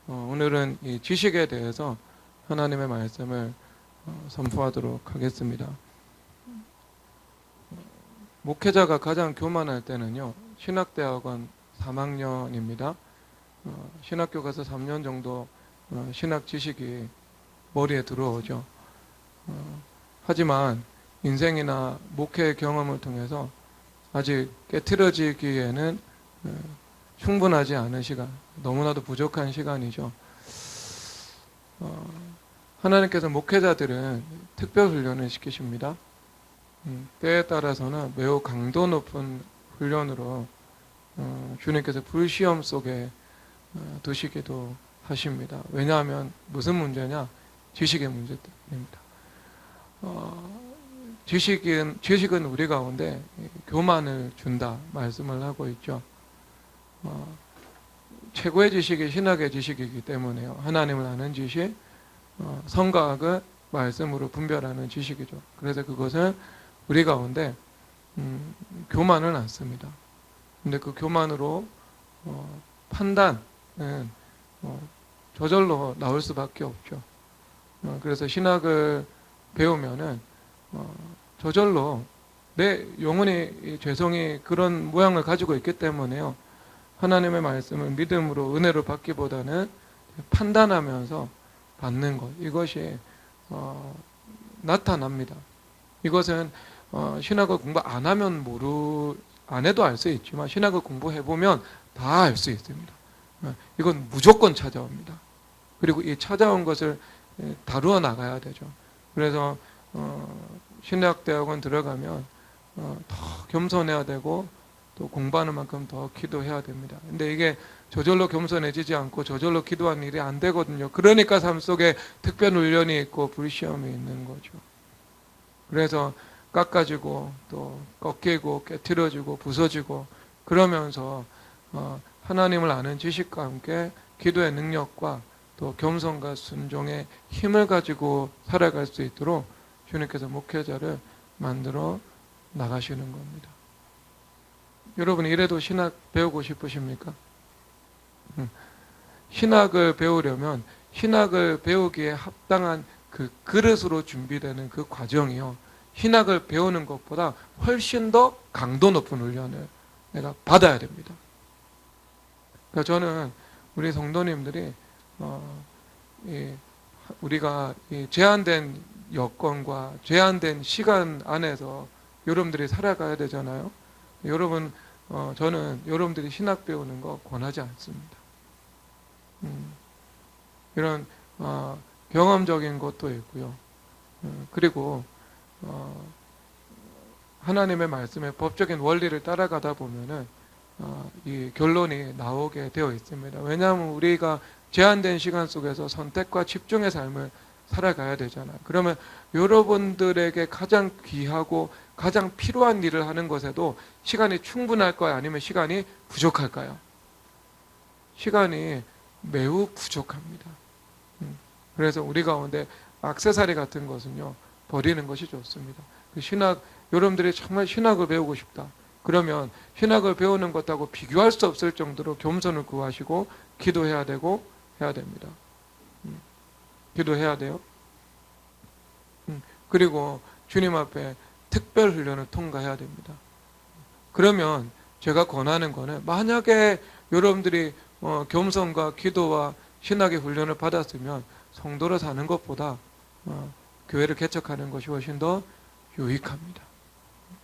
오늘은 이 지식에 대해서 하나님의 말씀을 선포하도록 하겠습니다. 목회자가 가장 교만할 때는요, 신학대학원 3학년입니다. 신학교 가서 3년 정도 신학 지식이 머리에 들어오죠. 하지만 인생이나 목회 경험을 통해서 아직 깨트려지기에는 충분하지 않은 시간, 너무나도 부족한 시간이죠. 하나님께서 목회자들은 특별 훈련을 시키십니다. 때에 따라서는 매우 강도 높은 훈련으로 주님께서 불시험 속에 두시기도 하십니다. 왜냐하면 무슨 문제냐? 지식의 문제 때문입니다. 지식은 우리 가운데 교만을 준다 말씀을 하고 있죠. 최고의 지식이 신학의 지식이기 때문에요. 하나님을 아는 지식, 성과학을 말씀으로 분별하는 지식이죠. 그래서 그것은 우리 가운데 교만은 않습니다. 근데 그 교만으로 판단은 저절로 나올 수밖에 없죠. 그래서 신학을 배우면은 저절로 내 영혼의 죄성이 그런 모양을 가지고 있기 때문에요. 하나님의 말씀을 믿음으로 은혜로 받기보다는 판단하면서 받는 것, 이것이 나타납니다. 이것은 신학을 공부 안 하면 안 해도 알 수 있지만 신학을 공부해보면 다 알 수 있습니다. 이건 무조건 찾아옵니다. 그리고 이 찾아온 것을 다루어 나가야 되죠. 그래서 신학대학원 들어가면 더 겸손해야 되고 또 공부하는 만큼 더 기도해야 됩니다. 근데 이게 저절로 겸손해지지 않고 저절로 기도하는 일이 안 되거든요. 그러니까 삶 속에 특별 훈련이 있고 불시험이 있는 거죠. 그래서 깎아지고 또 꺾이고 깨트려지고 부서지고 그러면서 하나님을 아는 지식과 함께 기도의 능력과 또 겸손과 순종의 힘을 가지고 살아갈 수 있도록 주님께서 목회자를 만들어 나가시는 겁니다. 여러분 이래도 신학 배우고 싶으십니까? 신학을 배우려면 신학을 배우기에 합당한 그 그릇으로 준비되는 그 과정이요. 신학을 배우는 것보다 훨씬 더 강도 높은 훈련을 내가 받아야 됩니다. 그러니까 저는 우리 성도님들이 우리가 제한된 여건과 제한된 시간 안에서 여러분들이 살아가야 되잖아요. 여러분 저는 여러분들이 신학 배우는 거 권하지 않습니다. 이런 경험적인 것도 있고요. 그리고 하나님의 말씀의 법적인 원리를 따라가다 보면은 이 결론이 나오게 되어 있습니다. 왜냐하면 우리가 제한된 시간 속에서 선택과 집중의 삶을 살아가야 되잖아요. 그러면 여러분들에게 가장 귀하고 가장 필요한 일을 하는 것에도 시간이 충분할까요? 아니면 시간이 부족할까요? 시간이 매우 부족합니다. 그래서 우리 가운데 액세서리 같은 것은요, 버리는 것이 좋습니다. 그 여러분들이 정말 신학을 배우고 싶다. 그러면 신학을 배우는 것하고 비교할 수 없을 정도로 겸손을 구하시고 기도해야 되고 해야 됩니다. 기도해야 돼요. 그리고 주님 앞에 특별 훈련을 통과해야 됩니다. 그러면 제가 권하는 거는 만약에 여러분들이 겸손과 기도와 신학의 훈련을 받았으면 성도로 사는 것보다 교회를 개척하는 것이 훨씬 더 유익합니다.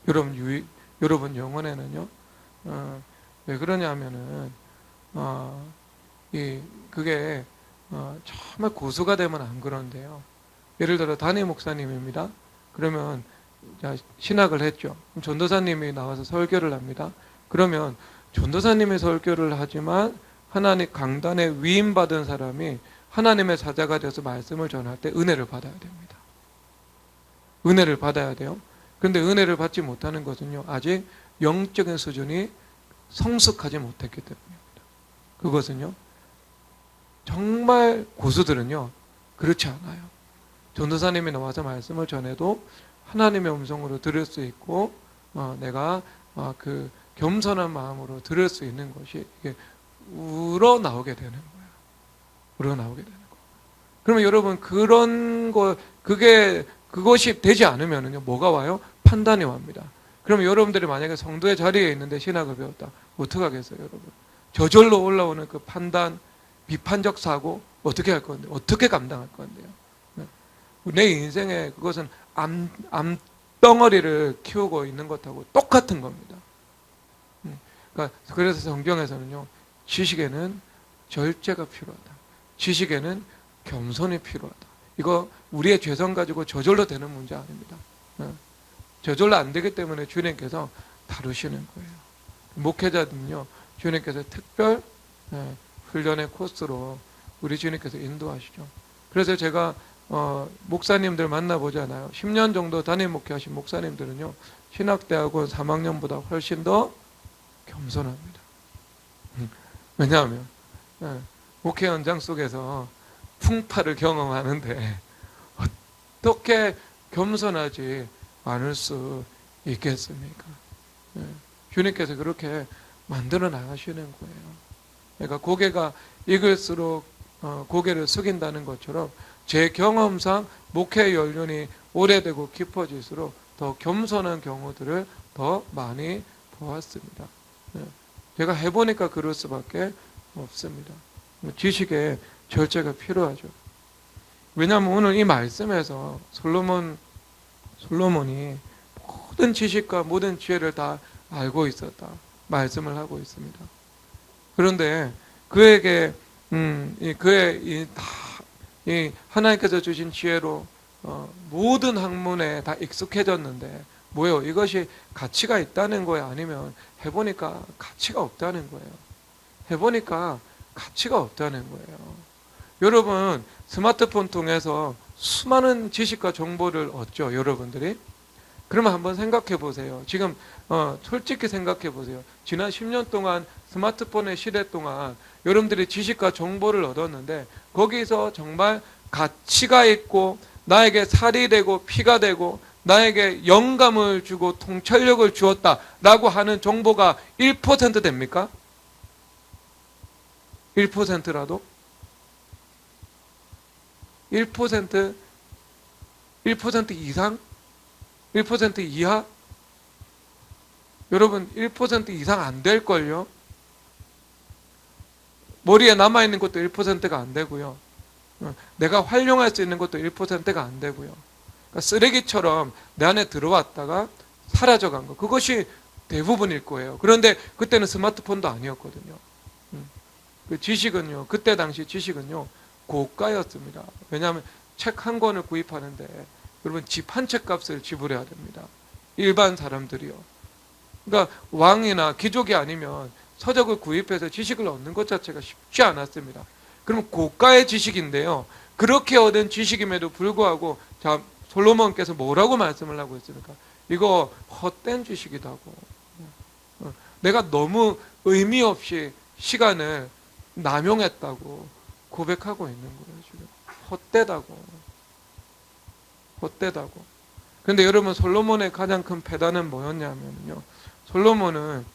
여러분 영혼에는요. 왜 그러냐면은 그게 정말 고수가 되면 안 그런데요. 예를 들어 담임 목사님입니다. 그러면 신학을 했죠. 그럼 전도사님이 나와서 설교를 합니다. 그러면 전도사님이 설교를 하지만 하나님 강단에 위임받은 사람이 하나님의 사자가 되어서 말씀을 전할 때 은혜를 받아야 됩니다. 은혜를 받아야 돼요. 그런데 은혜를 받지 못하는 것은요, 아직 영적인 수준이 성숙하지 못했기 때문입니다. 그것은요, 정말 고수들은요, 그렇지 않아요. 전도사님이 나와서 말씀을 전해도 하나님의 음성으로 들을 수 있고, 내가 그 겸손한 마음으로 들을 수 있는 것이 이게 우러나오게 되는 거예요. 우러나오게 되는 거예요. 그러면 여러분 그것이 되지 않으면요 뭐가 와요? 판단이 옵니다. 그러면 여러분들이 만약에 성도의 자리에 있는데 신학을 배웠다. 어떡하겠어요, 여러분? 저절로 올라오는 그 판단, 비판적 사고 어떻게 할 건데? 어떻게 감당할 건데요? 내 인생에 그것은 암덩어리를 키우고 있는 것하고 똑같은 겁니다. 그러니까 그래서 성경에서는요, 지식에는 절제가 필요하다. 지식에는 겸손이 필요하다. 이거 우리의 죄성 가지고 저절로 되는 문제 아닙니다. 저절로 안 되기 때문에 주님께서 다루시는 거예요. 목회자들은요, 주님께서 특별 훈련의 코스로 우리 주님께서 인도하시죠. 그래서 제가 목사님들 만나보잖아요. 10년 정도 담임 목회하신 목사님들은요, 신학대학원 3학년보다 훨씬 더 겸손합니다. 왜냐하면 목회 현장 속에서 풍파를 경험하는데 어떻게 겸손하지 않을 수 있겠습니까? 주님께서 그렇게 만들어 나가시는 거예요. 그러니까 고개가 익을수록 고개를 숙인다는 것처럼 제 경험상 목회 연륜이 오래되고 깊어질수록 더 겸손한 경우들을 더 많이 보았습니다. 제가 해보니까 그럴 수밖에 없습니다. 지식에 절제가 필요하죠. 왜냐하면 오늘 이 말씀에서 솔로몬이 모든 지식과 모든 지혜를 다 알고 있었다 말씀을 하고 있습니다. 그런데 그에게 하나님께서 주신 지혜로 모든 학문에 다 익숙해졌는데 뭐요? 이것이 가치가 있다는 거예요? 아니면 해보니까 가치가 없다는 거예요? 해보니까 가치가 없다는 거예요. 여러분 스마트폰 통해서 수많은 지식과 정보를 얻죠, 여러분들이. 그러면 한번 생각해 보세요. 지금 솔직히 생각해 보세요. 지난 10년 동안 스마트폰의 시대 동안 여러분들이 지식과 정보를 얻었는데 거기서 정말 가치가 있고 나에게 살이 되고 피가 되고 나에게 영감을 주고 통찰력을 주었다라고 하는 정보가 1% 됩니까? 1%라도? 1%? 1% 이상? 1% 이하? 여러분 1% 이상 안 될걸요? 머리에 남아있는 것도 1%가 안 되고요. 내가 활용할 수 있는 것도 1%가 안 되고요. 그러니까 쓰레기처럼 내 안에 들어왔다가 사라져간 거. 그것이 대부분일 거예요. 그런데 그때는 스마트폰도 아니었거든요. 그 지식은요, 그때 당시 지식은요, 고가였습니다. 왜냐하면 책 한 권을 구입하는데 여러분 집 한 채 값을 지불해야 됩니다. 일반 사람들이요. 그러니까 왕이나 귀족이 아니면 서적을 구입해서 지식을 얻는 것 자체가 쉽지 않았습니다. 그럼 고가의 지식인데요. 그렇게 얻은 지식임에도 불구하고 자 솔로몬께서 뭐라고 말씀을 하고 있습니까? 이거 헛된 지식이다고. 내가 너무 의미 없이 시간을 남용했다고 고백하고 있는 거예요. 지금 헛되다고. 그런데 여러분 솔로몬의 가장 큰 패단은 뭐였냐면요. 솔로몬은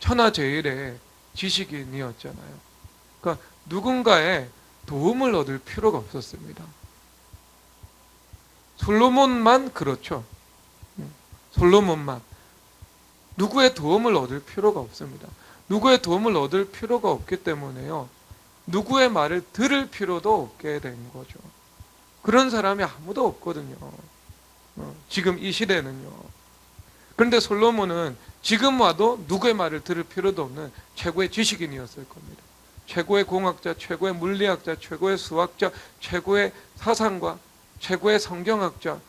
천하제일의 지식인이었잖아요. 그러니까 누군가의 도움을 얻을 필요가 없었습니다. 솔로몬만 그렇죠. 솔로몬만 누구의 도움을 얻을 필요가 없습니다. 누구의 도움을 얻을 필요가 없기 때문에요. 누구의 말을 들을 필요도 없게 된 거죠. 그런 사람이 아무도 없거든요. 지금 이 시대는요. 그런데 솔로몬은 지금 와도 누구의 말을 들을 필요도 없는 최고의 지식인이었을 겁니다. 최고의 공학자, 최고의 물리학자, 최고의 수학자, 최고의 사상가, 최고의 성경학자,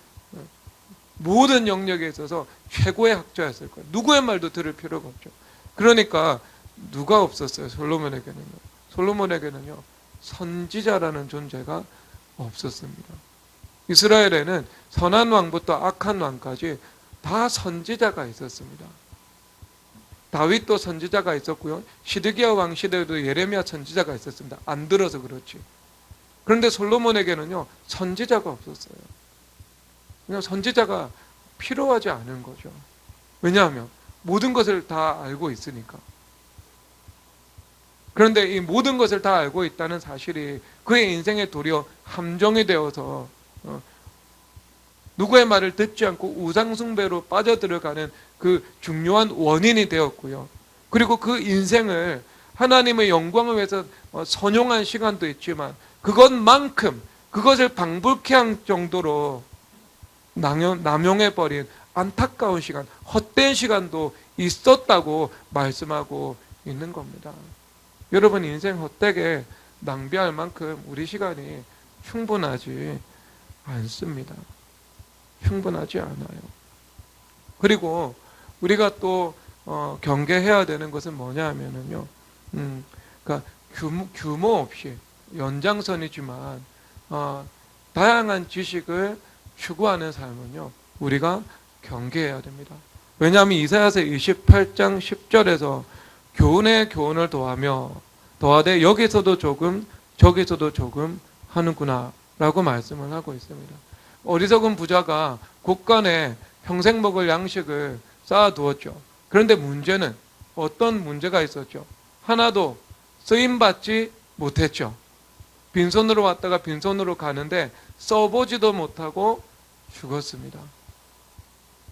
모든 영역에 있어서 최고의 학자였을 거예요. 누구의 말도 들을 필요가 없죠. 그러니까 누가 없었어요? 솔로몬에게는요. 선지자라는 존재가 없었습니다. 이스라엘에는 선한 왕부터 악한 왕까지 다 선지자가 있었습니다. 다윗도 선지자가 있었고요. 시드기야 왕 시대에도 예레미야 선지자가 있었습니다. 안 들어서 그렇지. 그런데 솔로몬에게는요. 선지자가 없었어요. 그냥 선지자가 필요하지 않은 거죠. 왜냐하면 모든 것을 다 알고 있으니까. 그런데 이 모든 것을 다 알고 있다는 사실이 그의 인생에 도리어 함정이 되어서 누구의 말을 듣지 않고 우상숭배로 빠져들어가는 그 중요한 원인이 되었고요. 그리고 그 인생을 하나님의 영광을 위해서 선용한 시간도 있지만 그것만큼 그것을 방불케 한 정도로 남용해버린 안타까운 시간, 헛된 시간도 있었다고 말씀하고 있는 겁니다. 여러분, 인생 헛되게 낭비할 만큼 우리 시간이 충분하지 않습니다. 충분하지 않아요. 그리고 우리가 또 경계해야 되는 것은 뭐냐 하면은요, 그러니까 규모 없이 연장선이지만 다양한 지식을 추구하는 삶은요, 우리가 경계해야 됩니다. 왜냐하면 이사야서 28장 10절에서 교훈에 교훈을 더하되 여기서도 조금 저기서도 조금 하는구나 라고 말씀을 하고 있습니다. 어리석은 부자가 곳간에 평생 먹을 양식을 쌓아두었죠. 그런데 문제는 어떤 문제가 있었죠? 하나도 쓰임받지 못했죠. 빈손으로 왔다가 빈손으로 가는데 써보지도 못하고 죽었습니다.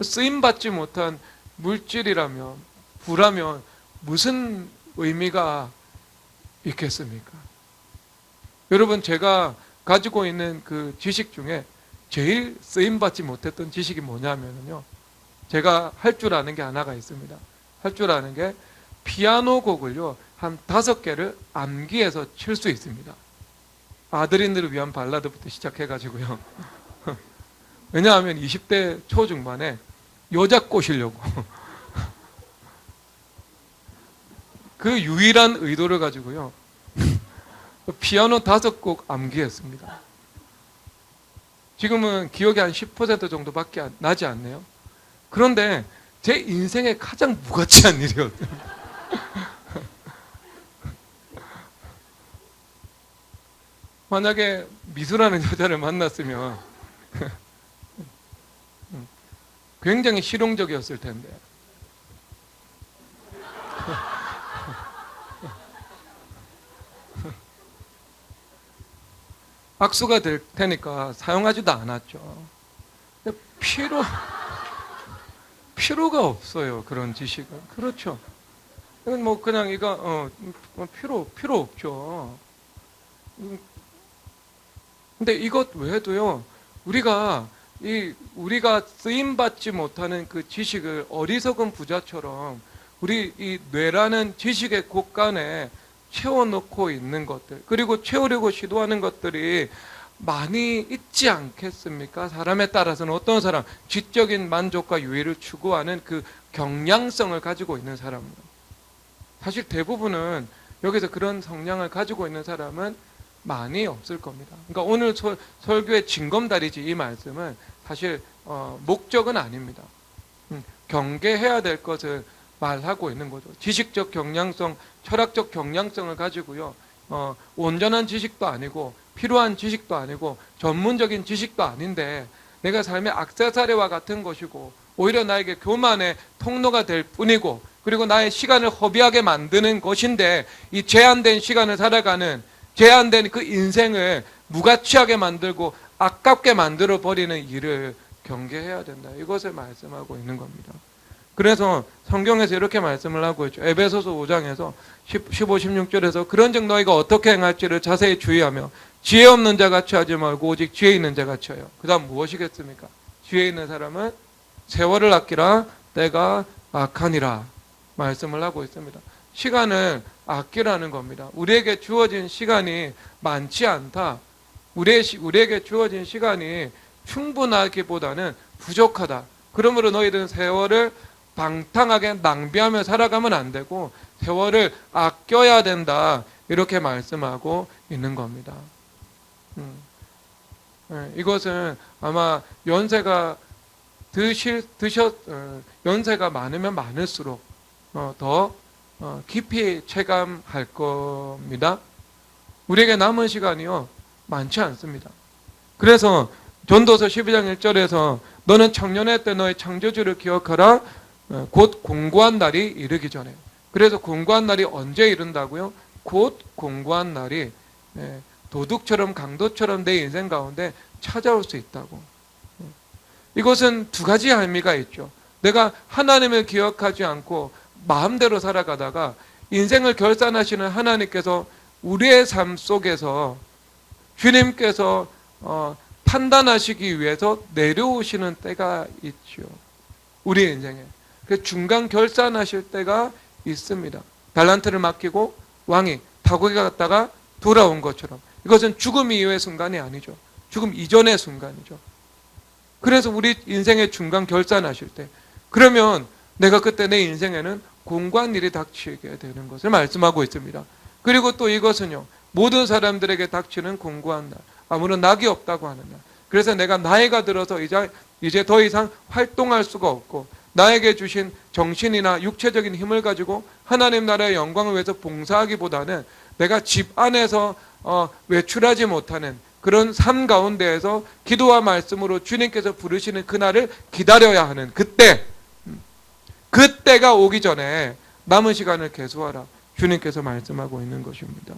쓰임받지 못한 물질이라면, 부라면 무슨 의미가 있겠습니까? 여러분, 제가 가지고 있는 그 지식 중에 제일 쓰임받지 못했던 지식이 뭐냐면요, 제가 할 줄 아는 게 하나가 있습니다. 할 줄 아는 게 피아노 곡을요 한 5개를 암기해서 칠 수 있습니다. 아들인들을 위한 발라드부터 시작해가지고요. 왜냐하면 20대 초중반에 여자 꼬시려고 그 유일한 의도를 가지고요 피아노 5곡 암기했습니다. 지금은 기억이 한 10% 정도밖에 나지 않네요. 그런데 제 인생에 가장 무가치한 일이었어요. 만약에 미수라는 여자를 만났으면 굉장히 실용적이었을 텐데. 악수가 될 테니까 사용하지도 않았죠. 필요가 없어요. 그런 지식은. 그렇죠. 이건 뭐 그냥 이거 필요 없죠. 근데 이것 외에도요, 우리가 쓰임 받지 못하는 그 지식을 어리석은 부자처럼 우리 이 뇌라는 지식의 곳간에 채워넣고 있는 것들, 그리고 채우려고 시도하는 것들이 많이 있지 않겠습니까? 사람에 따라서는 어떤 사람, 지적인 만족과 유의를 추구하는 그 경량성을 가지고 있는 사람은, 사실 대부분은 여기서 그런 성향을 가지고 있는 사람은 많이 없을 겁니다. 그러니까 오늘 설교의 징검다리지 이 말씀은 사실 목적은 아닙니다. 경계해야 될 것을 말하고 있는 거죠. 지식적 경량성, 철학적 경량성을 가지고요, 온전한 지식도 아니고 필요한 지식도 아니고 전문적인 지식도 아닌데 내가 삶의 액세서리와 같은 것이고 오히려 나에게 교만의 통로가 될 뿐이고, 그리고 나의 시간을 허비하게 만드는 것인데, 이 제한된 시간을 살아가는 제한된 그 인생을 무가치하게 만들고 아깝게 만들어 버리는 일을 경계해야 된다. 이것을 말씀하고 있는 겁니다. 그래서 성경에서 이렇게 말씀을 하고 있죠. 에베소서 5장에서 15, 16절에서 그런즉 너희가 어떻게 행할지를 자세히 주의하며 지혜 없는 자같이 하지 말고 오직 지혜 있는 자같이 하여. 그 다음 무엇이겠습니까? 지혜 있는 사람은 세월을 아끼라 때가 악하니라 말씀을 하고 있습니다. 시간을 아끼라는 겁니다. 우리에게 주어진 시간이 많지 않다. 우리에게 주어진 시간이 충분하기보다는 부족하다. 그러므로 너희들은 세월을 방탕하게 낭비하며 살아가면 안 되고 세월을 아껴야 된다. 이렇게 말씀하고 있는 겁니다. 이것은 아마 연세가 연세가 많으면 많을수록 더 깊이 체감할 겁니다. 우리에게 남은 시간이요 많지 않습니다. 그래서 전도서 12장 1절에서 너는 청년의 때 너의 창조주를 기억하라 곧 공고한 날이 이르기 전에. 그래서 공고한 날이 언제 이른다고요? 곧 공고한 날이 도둑처럼 강도처럼 내 인생 가운데 찾아올 수 있다고. 이것은 두 가지 의미가 있죠. 내가 하나님을 기억하지 않고 마음대로 살아가다가 인생을 결산하시는 하나님께서 우리의 삶 속에서 주님께서 판단하시기 위해서 내려오시는 때가 있죠. 우리 인생에. 그 중간 결산하실 때가 있습니다. 달란트를 맡기고 왕이 다고기가 갔다가 돌아온 것처럼. 이것은 죽음 이후의 순간이 아니죠. 죽음 이전의 순간이죠. 그래서 우리 인생의 중간 결산하실 때, 그러면 내가 그때 내 인생에는 공고한 일이 닥치게 되는 것을 말씀하고 있습니다. 그리고 또 이것은요, 모든 사람들에게 닥치는 공고한 날, 아무런 낙이 없다고 하는 날. 그래서 내가 나이가 들어서 이제 더 이상 활동할 수가 없고, 나에게 주신 정신이나 육체적인 힘을 가지고 하나님 나라의 영광을 위해서 봉사하기보다는 내가 집 안에서 외출하지 못하는 그런 삶 가운데에서 기도와 말씀으로 주님께서 부르시는 그날을 기다려야 하는 그때가 오기 전에 남은 시간을 계수하라, 주님께서 말씀하고 있는 것입니다.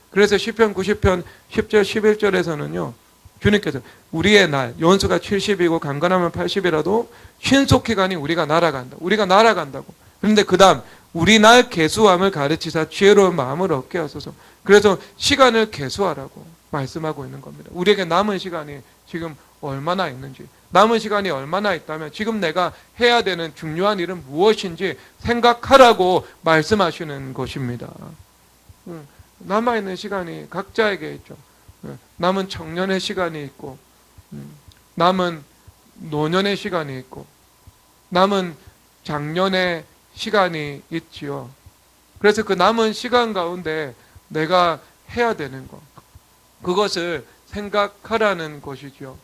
그래서 시편 90편 10절 11절에서는요, 주님께서 우리의 날, 연수가 70이고 강건하면 80이라도 신속히 가니 우리가 날아간다고. 그런데 그 다음 우리 날 계수함을 가르치사 지혜로운 마음을 얻게 하소서. 그래서 시간을 계수하라고 말씀하고 있는 겁니다. 우리에게 남은 시간이 지금 얼마나 있는지, 남은 시간이 얼마나 있다면 지금 내가 해야 되는 중요한 일은 무엇인지 생각하라고 말씀하시는 것입니다. 남아있는 시간이 각자에게 있죠. 남은 청년의 시간이 있고, 남은 노년의 시간이 있고, 남은 장년의 시간이 있지요. 그래서 그 남은 시간 가운데 내가 해야 되는 것, 그것을 생각하라는 것이죠.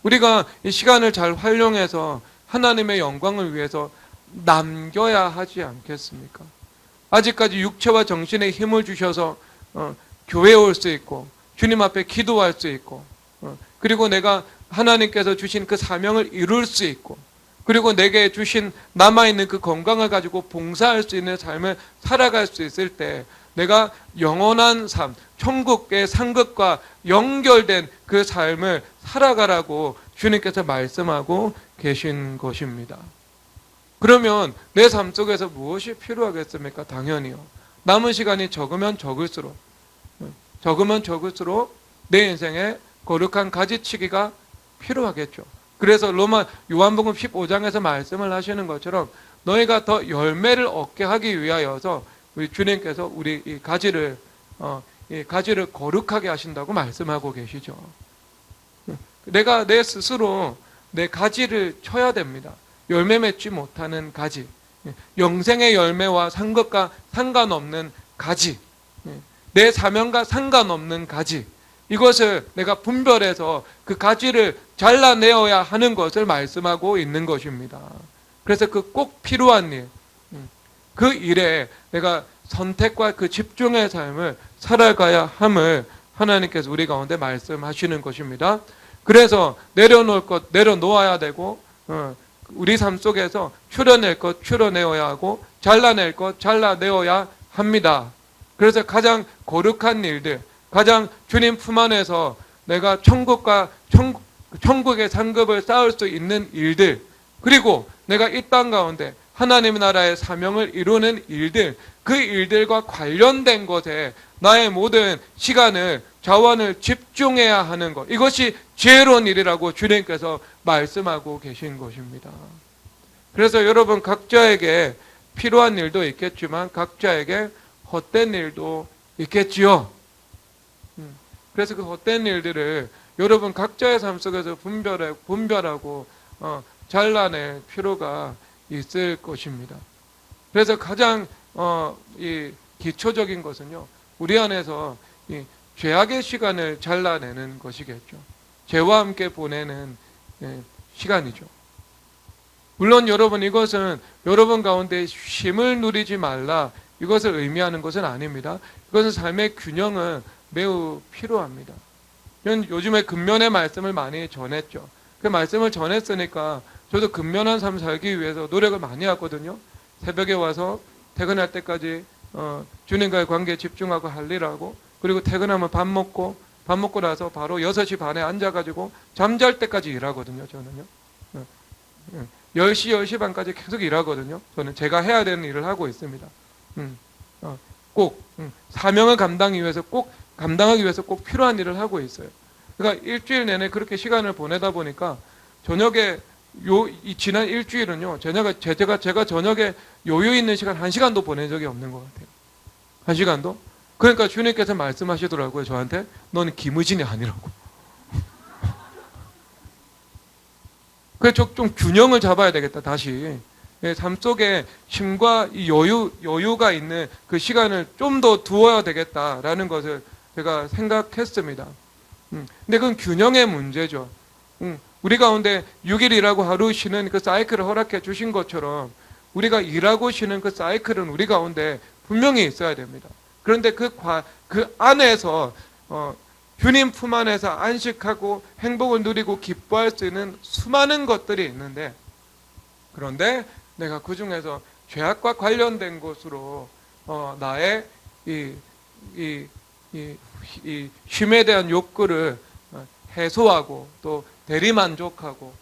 우리가 이 시간을 잘 활용해서 하나님의 영광을 위해서 남겨야 하지 않겠습니까? 아직까지 육체와 정신에 힘을 주셔서 교회에 올 수 있고 주님 앞에 기도할 수 있고, 그리고 내가 하나님께서 주신 그 사명을 이룰 수 있고, 그리고 내게 주신 남아있는 그 건강을 가지고 봉사할 수 있는 삶을 살아갈 수 있을 때 내가 영원한 삶, 천국의 상급과 연결된 그 삶을 살아가라고 주님께서 말씀하고 계신 것입니다. 그러면 내 삶 속에서 무엇이 필요하겠습니까? 당연히요. 남은 시간이 적으면 적을수록 내 인생에 거룩한 가지치기가 필요하겠죠. 그래서 요한복음 15장에서 말씀을 하시는 것처럼 너희가 더 열매를 얻게 하기 위하여서 우리 주님께서 우리 이 가지를 거룩하게 하신다고 말씀하고 계시죠. 내가 내 스스로 내 가지를 쳐야 됩니다. 열매 맺지 못하는 가지, 영생의 열매와 상급과 상관없는 가지, 내 사명과 상관없는 가지, 이것을 내가 분별해서 그 가지를 잘라내어야 하는 것을 말씀하고 있는 것입니다. 그래서 그 꼭 필요한 일, 그 일에 내가 선택과 그 집중의 삶을 살아가야 함을 하나님께서 우리 가운데 말씀하시는 것입니다. 그래서 내려놓을 것 내려놓아야 되고, 우리 삶 속에서 추려낼 것 추려내어야 하고, 잘라낼 것 잘라내어야 합니다. 그래서 가장 거룩한 일들, 가장 주님 품 안에서 내가 천국의 상급을 쌓을 수 있는 일들, 그리고 내가 이 땅 가운데 하나님 나라의 사명을 이루는 일들, 그 일들과 관련된 것에 나의 모든 시간을, 자원을 집중해야 하는 것, 이것이 지혜로운 일이라고 주님께서 말씀하고 계신 것입니다. 그래서 여러분 각자에게 필요한 일도 있겠지만 각자에게 헛된 일도 있겠지요. 그래서 그 헛된 일들을 여러분 각자의 삶 속에서 분별하고 잘라낼 필요가 있을 것입니다. 그래서 가장 이 기초적인 것은요, 우리 안에서 이 죄악의 시간을 잘라내는 것이겠죠. 죄와 함께 보내는 시간이죠. 물론 여러분, 이것은 여러분 가운데 쉼을 누리지 말라, 이것을 의미하는 것은 아닙니다. 이것은 삶의 균형은 매우 필요합니다. 요즘에 근면의 말씀을 많이 전했죠. 그 말씀을 전했으니까 저도 근면한 삶 살기 위해서 노력을 많이 하거든요. 새벽에 와서 퇴근할 때까지 주님과의 관계에 집중하고 할 일하고, 그리고 퇴근하면 밥 먹고 나서 바로 6시 반에 앉아가지고 잠잘 때까지 일하거든요. 저는요. 10시, 10시 반까지 계속 일하거든요. 저는 제가 해야 되는 일을 하고 있습니다. 꼭 사명을 감당하기 위해서 꼭 필요한 일을 하고 있어요. 그러니까 일주일 내내 그렇게 시간을 보내다 보니까 저녁에 지난 일주일은요, 제가 저녁에 여유 있는 시간 1시간도 보낸 적이 없는 것 같아요. 1시간도? 그러니까 주님께서 말씀하시더라고요, 저한테. 너는 김의진이 아니라고. 그래서 좀 균형을 잡아야 되겠다, 다시. 삶 속에 쉼과 여유가 있는 그 시간을 좀 더 두어야 되겠다라는 것을 제가 생각했습니다. 근데 그건 균형의 문제죠. 우리 가운데 6일 일하고 하루 쉬는 그 사이클을 허락해 주신 것처럼 우리가 일하고 쉬는 그 사이클은 우리 가운데 분명히 있어야 됩니다. 그런데 그 안에서 주님 품 안에서 안식하고 행복을 누리고 기뻐할 수 있는 수많은 것들이 있는데, 그런데 내가 그 중에서 죄악과 관련된 것으로 나의 이 쉼에 대한 욕구를 해소하고 또 대리만족하고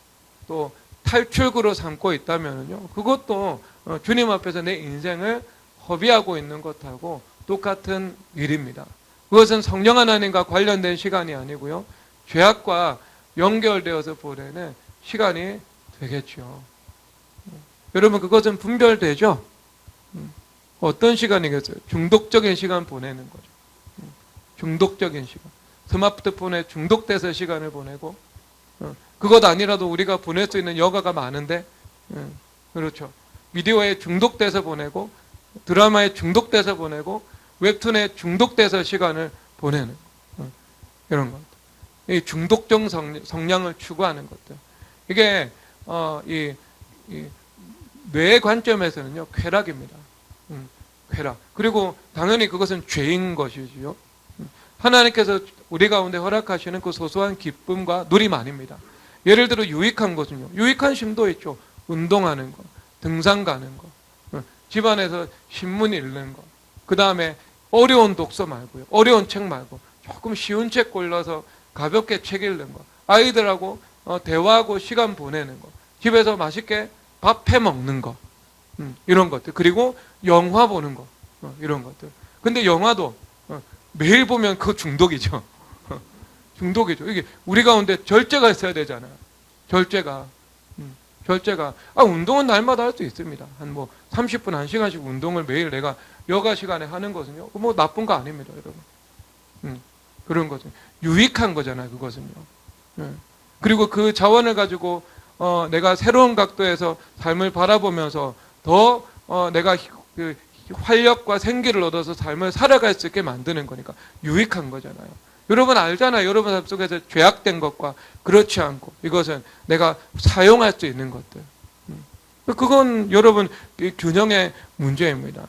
또 탈출구로 삼고 있다면요, 그것도 주님 앞에서 내 인생을 허비하고 있는 것하고 똑같은 일입니다. 그것은 성령 하나님과 관련된 시간이 아니고요, 죄악과 연결되어서 보내는 시간이 되겠죠. 여러분, 그것은 분별되죠? 어떤 시간이겠어요? 중독적인 시간 보내는 거죠. 중독적인 시간. 스마트폰에 중독돼서 시간을 보내고, 그것 아니라도 우리가 보낼 수 있는 여가가 많은데, 그렇죠. 비디오에 중독돼서 보내고, 드라마에 중독돼서 보내고, 웹툰에 중독돼서 시간을 보내는 이런 것들. 이 중독적 성향을 추구하는 것들. 이게 이 뇌의 관점에서는요, 쾌락입니다. 쾌락. 그리고 당연히 그것은 죄인 것이지요. 하나님께서 우리 가운데 허락하시는 그 소소한 기쁨과 누림 아닙니다. 예를 들어 유익한 것은요, 유익한 쉼도 있죠. 운동하는 거, 등산 가는 거, 집안에서 신문 읽는 거, 그 다음에 어려운 독서 말고요, 어려운 책 말고 조금 쉬운 책 골라서 가볍게 책 읽는 거, 아이들하고 대화하고 시간 보내는 거, 집에서 맛있게 밥 해 먹는 거, 이런 것들. 그리고 영화 보는 거, 이런 것들. 근데 영화도 매일 보면 그거 중독이죠. 중독이죠. 이게 우리 가운데 절제가 있어야 되잖아요. 절제가. 운동은 날마다 할 수 있습니다. 한 30분, 1시간씩 운동을 매일 내가 여가 시간에 하는 것은요, 뭐 나쁜 거 아닙니다, 여러분. 그런 것은 유익한 거잖아요, 그것은요. 그리고 그 자원을 가지고 내가 새로운 각도에서 삶을 바라보면서 더 내가 그 활력과 생기를 얻어서 삶을 살아갈 수 있게 만드는 거니까 유익한 거잖아요. 여러분 알잖아요. 여러분 삶 속에서 죄악된 것과 그렇지 않고 이것은 내가 사용할 수 있는 것들. 그건 여러분 균형의 문제입니다.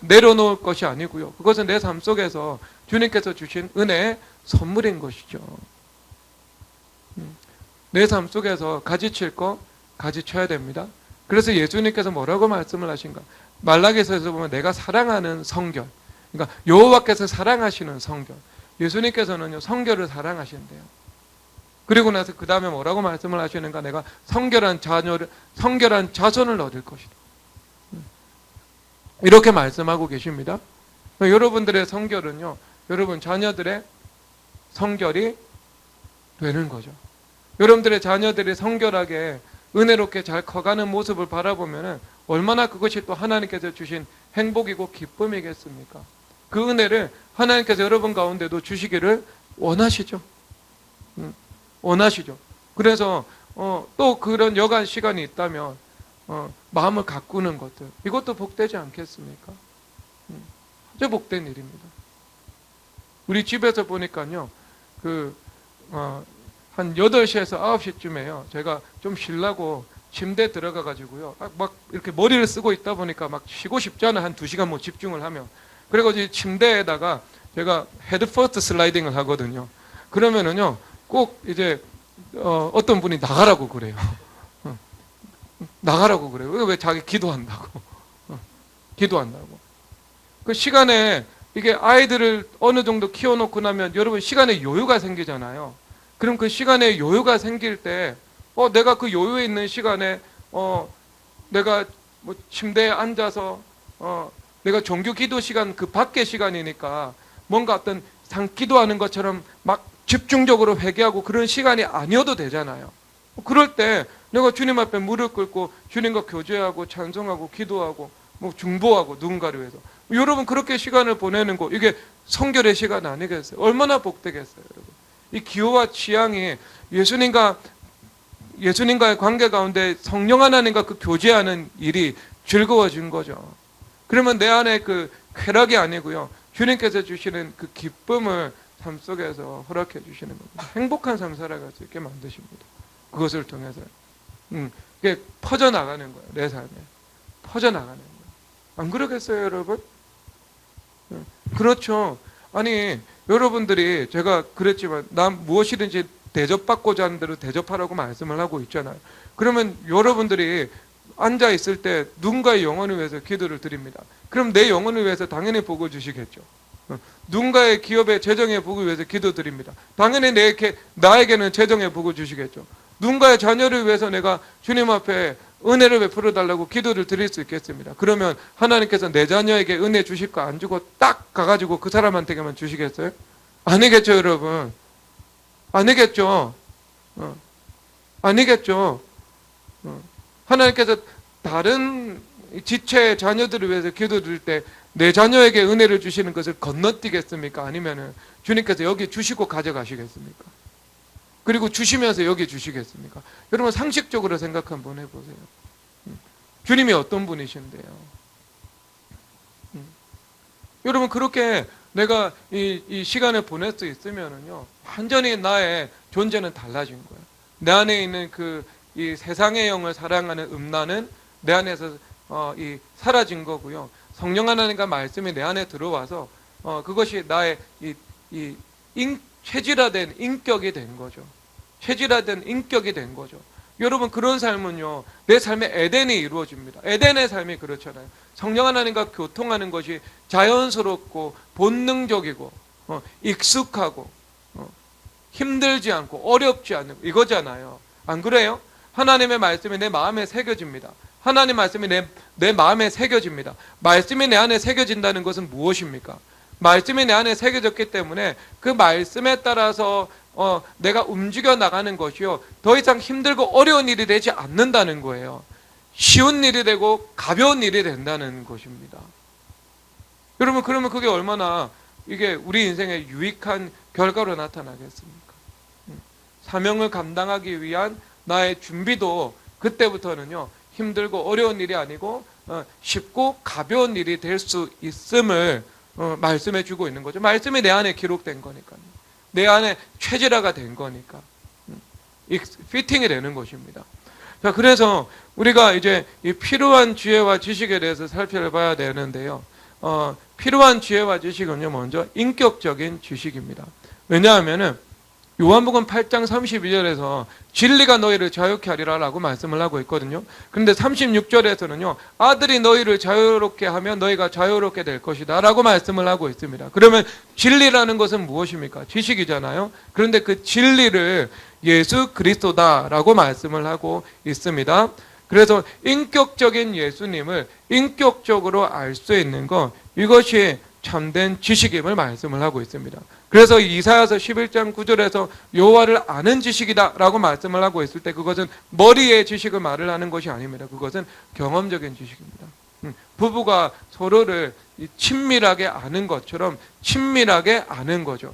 내려놓을 것이 아니고요. 그것은 내 삶 속에서 주님께서 주신 은혜의 선물인 것이죠. 내 삶 속에서 가지칠 거 가지쳐야 됩니다. 그래서 예수님께서 뭐라고 말씀을 하신가? 말라기서에서 보면 내가 사랑하는 성결, 그러니까 여호와께서 사랑하시는 성결. 예수님께서는요, 성결을 사랑하신대요. 그리고 나서 그 다음에 뭐라고 말씀을 하시는가? 내가 성결한 자손을 얻을 것이다. 이렇게 말씀하고 계십니다. 여러분들의 성결은요, 여러분 자녀들의 성결이 되는 거죠. 여러분들의 자녀들이 성결하게 은혜롭게 잘 커가는 모습을 바라보면 얼마나 그것이 또 하나님께서 주신 행복이고 기쁨이겠습니까? 그 은혜를 하나님께서 여러분 가운데도 주시기를 원하시죠. 원하시죠. 그래서 또 그런 여가 시간이 있다면 마음을 가꾸는 것들, 이것도 복되지 않겠습니까? 아주 복된 일입니다. 우리 집에서 보니까요, 한 8시에서 9시쯤에요. 제가 좀 쉬려고 침대에 들어가 가지고요. 막 이렇게 머리를 쓰고 있다 보니까 막 쉬고 싶잖아요. 한 2시간 뭐 집중을 하면. 그래가지고 침대에다가 제가 헤드 퍼스트 슬라이딩을 하거든요. 그러면은요, 꼭 이제 어떤 분이 나가라고 그래요. 나가라고 그래요. 왜 자기 기도한다고. 기도한다고. 그 시간에 이게 아이들을 어느 정도 키워놓고 나면 여러분 시간에 여유가 생기잖아요. 그럼 그 시간에 여유가 생길 때 내가 그 여유에 있는 시간에 내가 뭐 침대에 앉아서 내가 종교 기도 시간 그 밖의 시간이니까 뭔가 어떤 기도하는 것처럼 막 집중적으로 회개하고 그런 시간이 아니어도 되잖아요. 그럴 때 내가 주님 앞에 무릎 꿇고 주님과 교제하고 찬송하고 기도하고 뭐 중보하고 누군가를 위해서 여러분 그렇게 시간을 보내는 거 이게 성결의 시간 아니겠어요? 얼마나 복되겠어요, 여러분. 이 기호와 취향이 예수님과의 관계 가운데 성령 하나님과 그 교제하는 일이 즐거워진 거죠. 그러면 내 안에 그 쾌락이 아니고요, 주님께서 주시는 그 기쁨을 삶 속에서 허락해 주시는 겁니다. 행복한 삶 살아갈 수 있게 만드십니다. 그것을 통해서 그게 퍼져나가는 거예요. 내 삶에 퍼져나가는 거예요. 안 그러겠어요, 여러분? 그렇죠. 아니 여러분들이 제가 그랬지만 난 무엇이든지 대접받고자 하는 대로 대접하라고 말씀을 하고 있잖아요. 그러면 여러분들이 앉아 있을 때 누군가의 영혼을 위해서 기도를 드립니다. 그럼 내 영혼을 위해서 당연히 복을 주시겠죠. 누군가의 기업의 재정의 복을 위해서 기도드립니다. 당연히 나에게는 재정의 복을 주시겠죠. 누군가의 자녀를 위해서 내가 주님 앞에 은혜를 베풀어 달라고 기도를 드릴 수 있겠습니다. 그러면 하나님께서 내 자녀에게 은혜 주실 거 안 주고 딱 가가지고 그 사람한테만 주시겠어요? 아니겠죠, 여러분. 아니겠죠. 아니겠죠. 하나님께서 다른 지체의 자녀들을 위해서 기도드릴 때 내 자녀에게 은혜를 주시는 것을 건너뛰겠습니까? 아니면은 주님께서 여기 주시고 가져가시겠습니까? 그리고 주시면서 여기 주시겠습니까? 여러분 상식적으로 생각 한번 해보세요. 주님이 어떤 분이신데요? 여러분 그렇게 내가 이 시간을 보낼 수 있으면은요, 완전히 나의 존재는 달라진 거예요. 내 안에 있는 이 세상의 영을 사랑하는 음란은 내 안에서 사라진 거고요. 성령 하나님과 말씀이 내 안에 들어와서 그것이 나의 체질화된 인격이 된 거죠. 체질화된 인격이 된 거죠. 여러분 그런 삶은요, 내 삶의 에덴이 이루어집니다. 에덴의 삶이 그렇잖아요. 성령 하나님과 교통하는 것이 자연스럽고 본능적이고 익숙하고 힘들지 않고 어렵지 않은 이거잖아요. 안 그래요? 하나님의 말씀이 내 마음에 새겨집니다. 하나님 말씀이 내 마음에 새겨집니다. 말씀이 내 안에 새겨진다는 것은 무엇입니까? 말씀이 내 안에 새겨졌기 때문에 그 말씀에 따라서 내가 움직여 나가는 것이요, 더 이상 힘들고 어려운 일이 되지 않는다는 거예요. 쉬운 일이 되고 가벼운 일이 된다는 것입니다. 여러분 그러면 그게 얼마나 이게 우리 인생에 유익한 결과로 나타나겠습니까? 사명을 감당하기 위한 나의 준비도 그때부터는요, 힘들고 어려운 일이 아니고 쉽고 가벼운 일이 될 수 있음을 말씀해 주고 있는 거죠. 말씀이 내 안에 기록된 거니까요. 내 안에 체질화가 된 거니까 피팅이 되는 것입니다. 자, 그래서 우리가 이제 이 필요한 지혜와 지식에 대해서 살펴봐야 되는데요. 필요한 지혜와 지식은요, 먼저 인격적인 지식입니다. 왜냐하면은 요한복음 8장 32절에서 진리가 너희를 자유케 하리라 라고 말씀을 하고 있거든요. 그런데 36절에서는요, 아들이 너희를 자유롭게 하면 너희가 자유롭게 될 것이다 라고 말씀을 하고 있습니다. 그러면 진리라는 것은 무엇입니까? 지식이잖아요. 그런데 그 진리를 예수 그리스도다 라고 말씀을 하고 있습니다. 그래서 인격적인 예수님을 인격적으로 알 수 있는 것, 이것이 참된 지식임을 말씀을 하고 있습니다. 그래서 이사야서 11장 9절에서 여호와를 아는 지식이다 라고 말씀을 하고 있을 때 그것은 머리의 지식을 말을 하는 것이 아닙니다. 그것은 경험적인 지식입니다. 부부가 서로를 친밀하게 아는 것처럼 친밀하게 아는 거죠.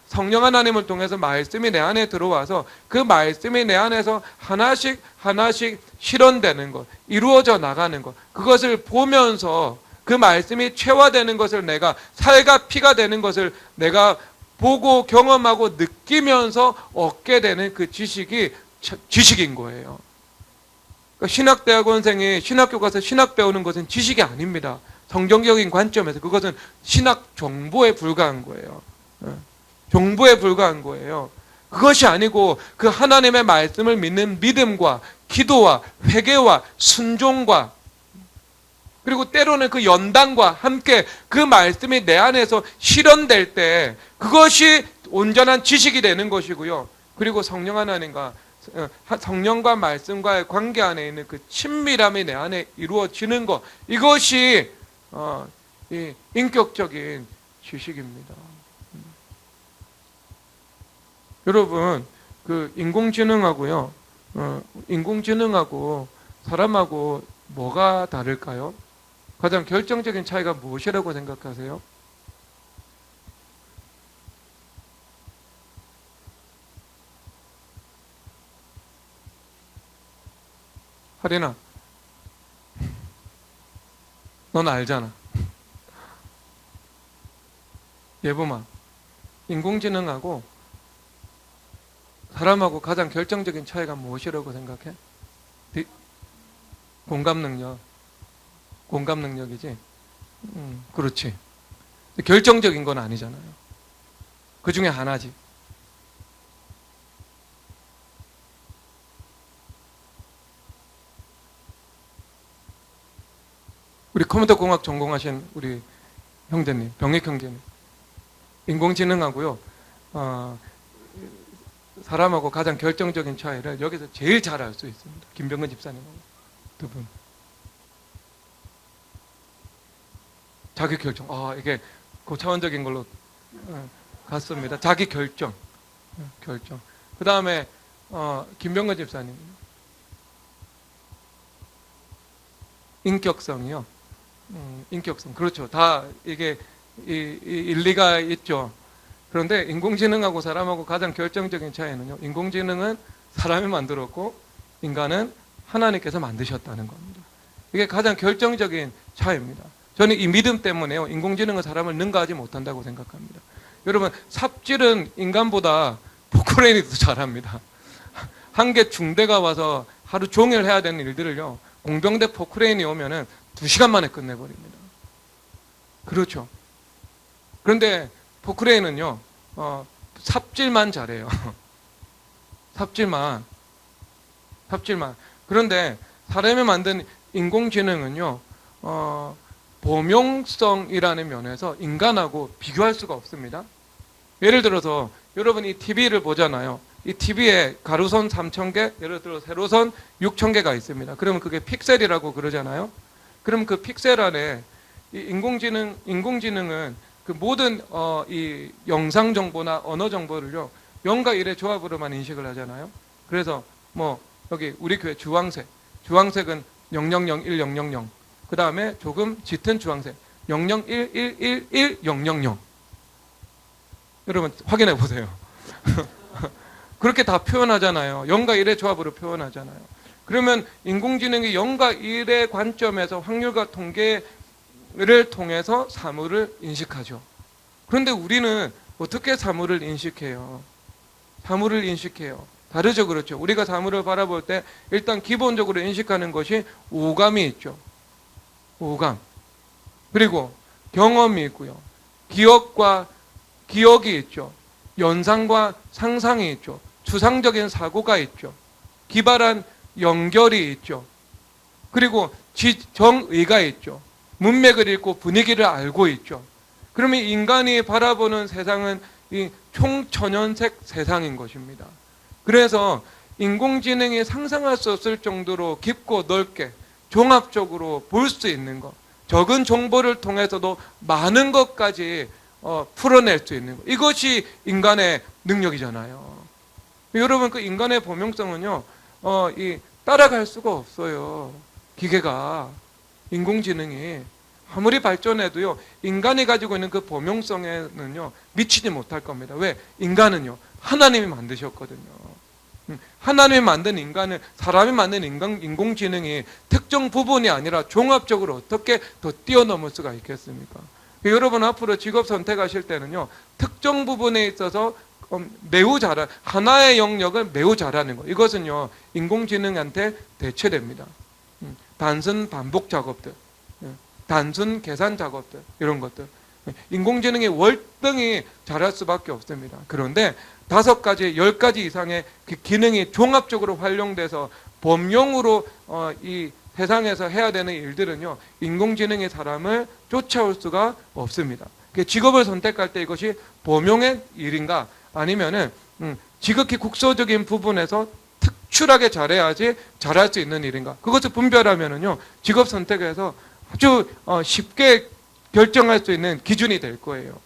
성령 하나님을 통해서 말씀이 내 안에 들어와서 그 말씀이 내 안에서 하나씩 하나씩 실현되는 것, 이루어져 나가는 것, 그것을 보면서 그 말씀이 체화되는 것을 내가 살과 피가 되는 것을 내가 보고 경험하고 느끼면서 얻게 되는 그 지식이 지식인 거예요. 그러니까 신학대학원생이 신학교 가서 신학 배우는 것은 지식이 아닙니다. 성경적인 관점에서 그것은 신학 정보에 불과한 거예요. 정보에 불과한 거예요. 그것이 아니고 그 하나님의 말씀을 믿는 믿음과 기도와 회개와 순종과 그리고 때로는 그 연단과 함께 그 말씀이 내 안에서 실현될 때 그것이 온전한 지식이 되는 것이고요. 그리고 성령 하나님과 성령과 말씀과의 관계 안에 있는 그 친밀함이 내 안에 이루어지는 것, 이것이 이 인격적인 지식입니다. 여러분, 그 인공지능하고요, 인공지능하고 사람하고 뭐가 다를까요? 가장 결정적인 차이가 무엇이라고 생각하세요? 하리나, 넌 알잖아. 예범아, 인공지능하고 사람하고 가장 결정적인 차이가 무엇이라고 생각해? 공감 능력. 공감 능력이지. 그렇지. 결정적인 건 아니잖아요. 그 중에 하나지. 우리 컴퓨터 공학 전공하신 우리 형제님, 병익 형제님. 인공지능하고요, 사람하고 가장 결정적인 차이를 여기서 제일 잘 알 수 있습니다. 김병근 집사님하고 두 분. 자기 결정. 이게 고차원적인 걸로 갔습니다. 자기 결정. 결정. 그 다음에 김병근 집사님. 인격성이요. 인격성. 그렇죠. 다 이게 일리가 있죠. 그런데 인공지능하고 사람하고 가장 결정적인 차이는요, 인공지능은 사람이 만들었고 인간은 하나님께서 만드셨다는 겁니다. 이게 가장 결정적인 차이입니다. 저는 이 믿음 때문에요, 인공지능은 사람을 능가하지 못한다고 생각합니다. 여러분, 삽질은 인간보다 포크레인이 더 잘합니다. 한 개 중대가 와서 하루 종일 해야 되는 일들을요, 공병대 포크레인이 오면은 2시간 만에 끝내버립니다. 그렇죠. 그런데 포크레인은요, 삽질만 잘해요. 삽질만. 그런데 사람이 만든 인공지능은요, 범용성이라는 면에서 인간하고 비교할 수가 없습니다. 예를 들어서 여러분 이 TV를 보잖아요. 이 TV에 가로선 3,000개, 예를 들어 세로선 6,000개가 있습니다. 그러면 그게 픽셀이라고 그러잖아요. 그럼 그 픽셀 안에 이 인공지능은 그 모든 이 영상 정보나 언어 정보를요, 0과 1의 조합으로만 인식을 하잖아요. 그래서 뭐 여기 우리 교회 주황색은 000100, 그 다음에 조금 짙은 주황색 0011111000. 여러분 확인해 보세요. 그렇게 다 표현하잖아요. 0과 1의 조합으로 표현하잖아요. 그러면 인공지능이 0과 1의 관점에서 확률과 통계를 통해서 사물을 인식하죠. 그런데 우리는 어떻게 사물을 인식해요? 사물을 인식해요. 다르죠, 그렇죠? 우리가 사물을 바라볼 때 일단 기본적으로 인식하는 것이 오감이 있죠. 오감. 그리고 경험이 있고요. 기억이 있죠. 연상과 상상이 있죠. 추상적인 사고가 있죠. 기발한 연결이 있죠. 그리고 정의가 있죠. 문맥을 읽고 분위기를 알고 있죠. 그러면 인간이 바라보는 세상은 이 총천연색 세상인 것입니다. 그래서 인공지능이 상상할 수 없을 정도로 깊고 넓게 종합적으로 볼 수 있는 것, 적은 정보를 통해서도 많은 것까지 풀어낼 수 있는 것, 이것이 인간의 능력이잖아요. 여러분, 그 인간의 범용성은요, 따라갈 수가 없어요. 기계가, 인공지능이 아무리 발전해도요, 인간이 가지고 있는 그 범용성에는요 미치지 못할 겁니다. 왜? 인간은요 하나님이 만드셨거든요. 하나님이 만든 인간을, 사람이 만든 인공지능이 특정 부분이 아니라 종합적으로 어떻게 더 뛰어넘을 수가 있겠습니까? 여러분 앞으로 직업 선택하실 때는요, 특정 부분에 있어서 매우 잘한, 하나의 영역을 매우 잘하는 것, 이것은요 인공지능한테 대체됩니다. 단순 반복 작업들, 단순 계산 작업들, 이런 것들 인공지능이 월등히 잘할 수밖에 없습니다. 그런데 5가지, 10가지 이상의 그 기능이 종합적으로 활용돼서 범용으로 이 세상에서 해야 되는 일들은요, 인공지능이 사람을 쫓아올 수가 없습니다. 직업을 선택할 때 이것이 범용의 일인가 아니면은 지극히 국소적인 부분에서 특출하게 잘해야지 잘할 수 있는 일인가, 그것을 분별하면은요 직업 선택에서 아주 쉽게 결정할 수 있는 기준이 될 거예요.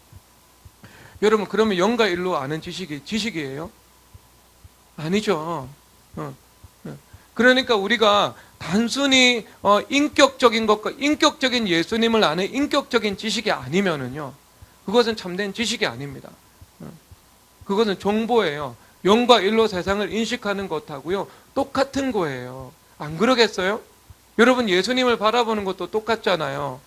여러분, 그러면 0과 1로 아는 지식이 지식이에요? 아니죠. 그러니까 우리가 단순히 인격적인 것과 인격적인 예수님을 아는 인격적인 지식이 아니면은요, 그것은 참된 지식이 아닙니다. 그것은 정보예요. 0과 1로 세상을 인식하는 것하고요 똑같은 거예요. 안 그러겠어요? 여러분, 예수님을 바라보는 것도 똑같잖아요.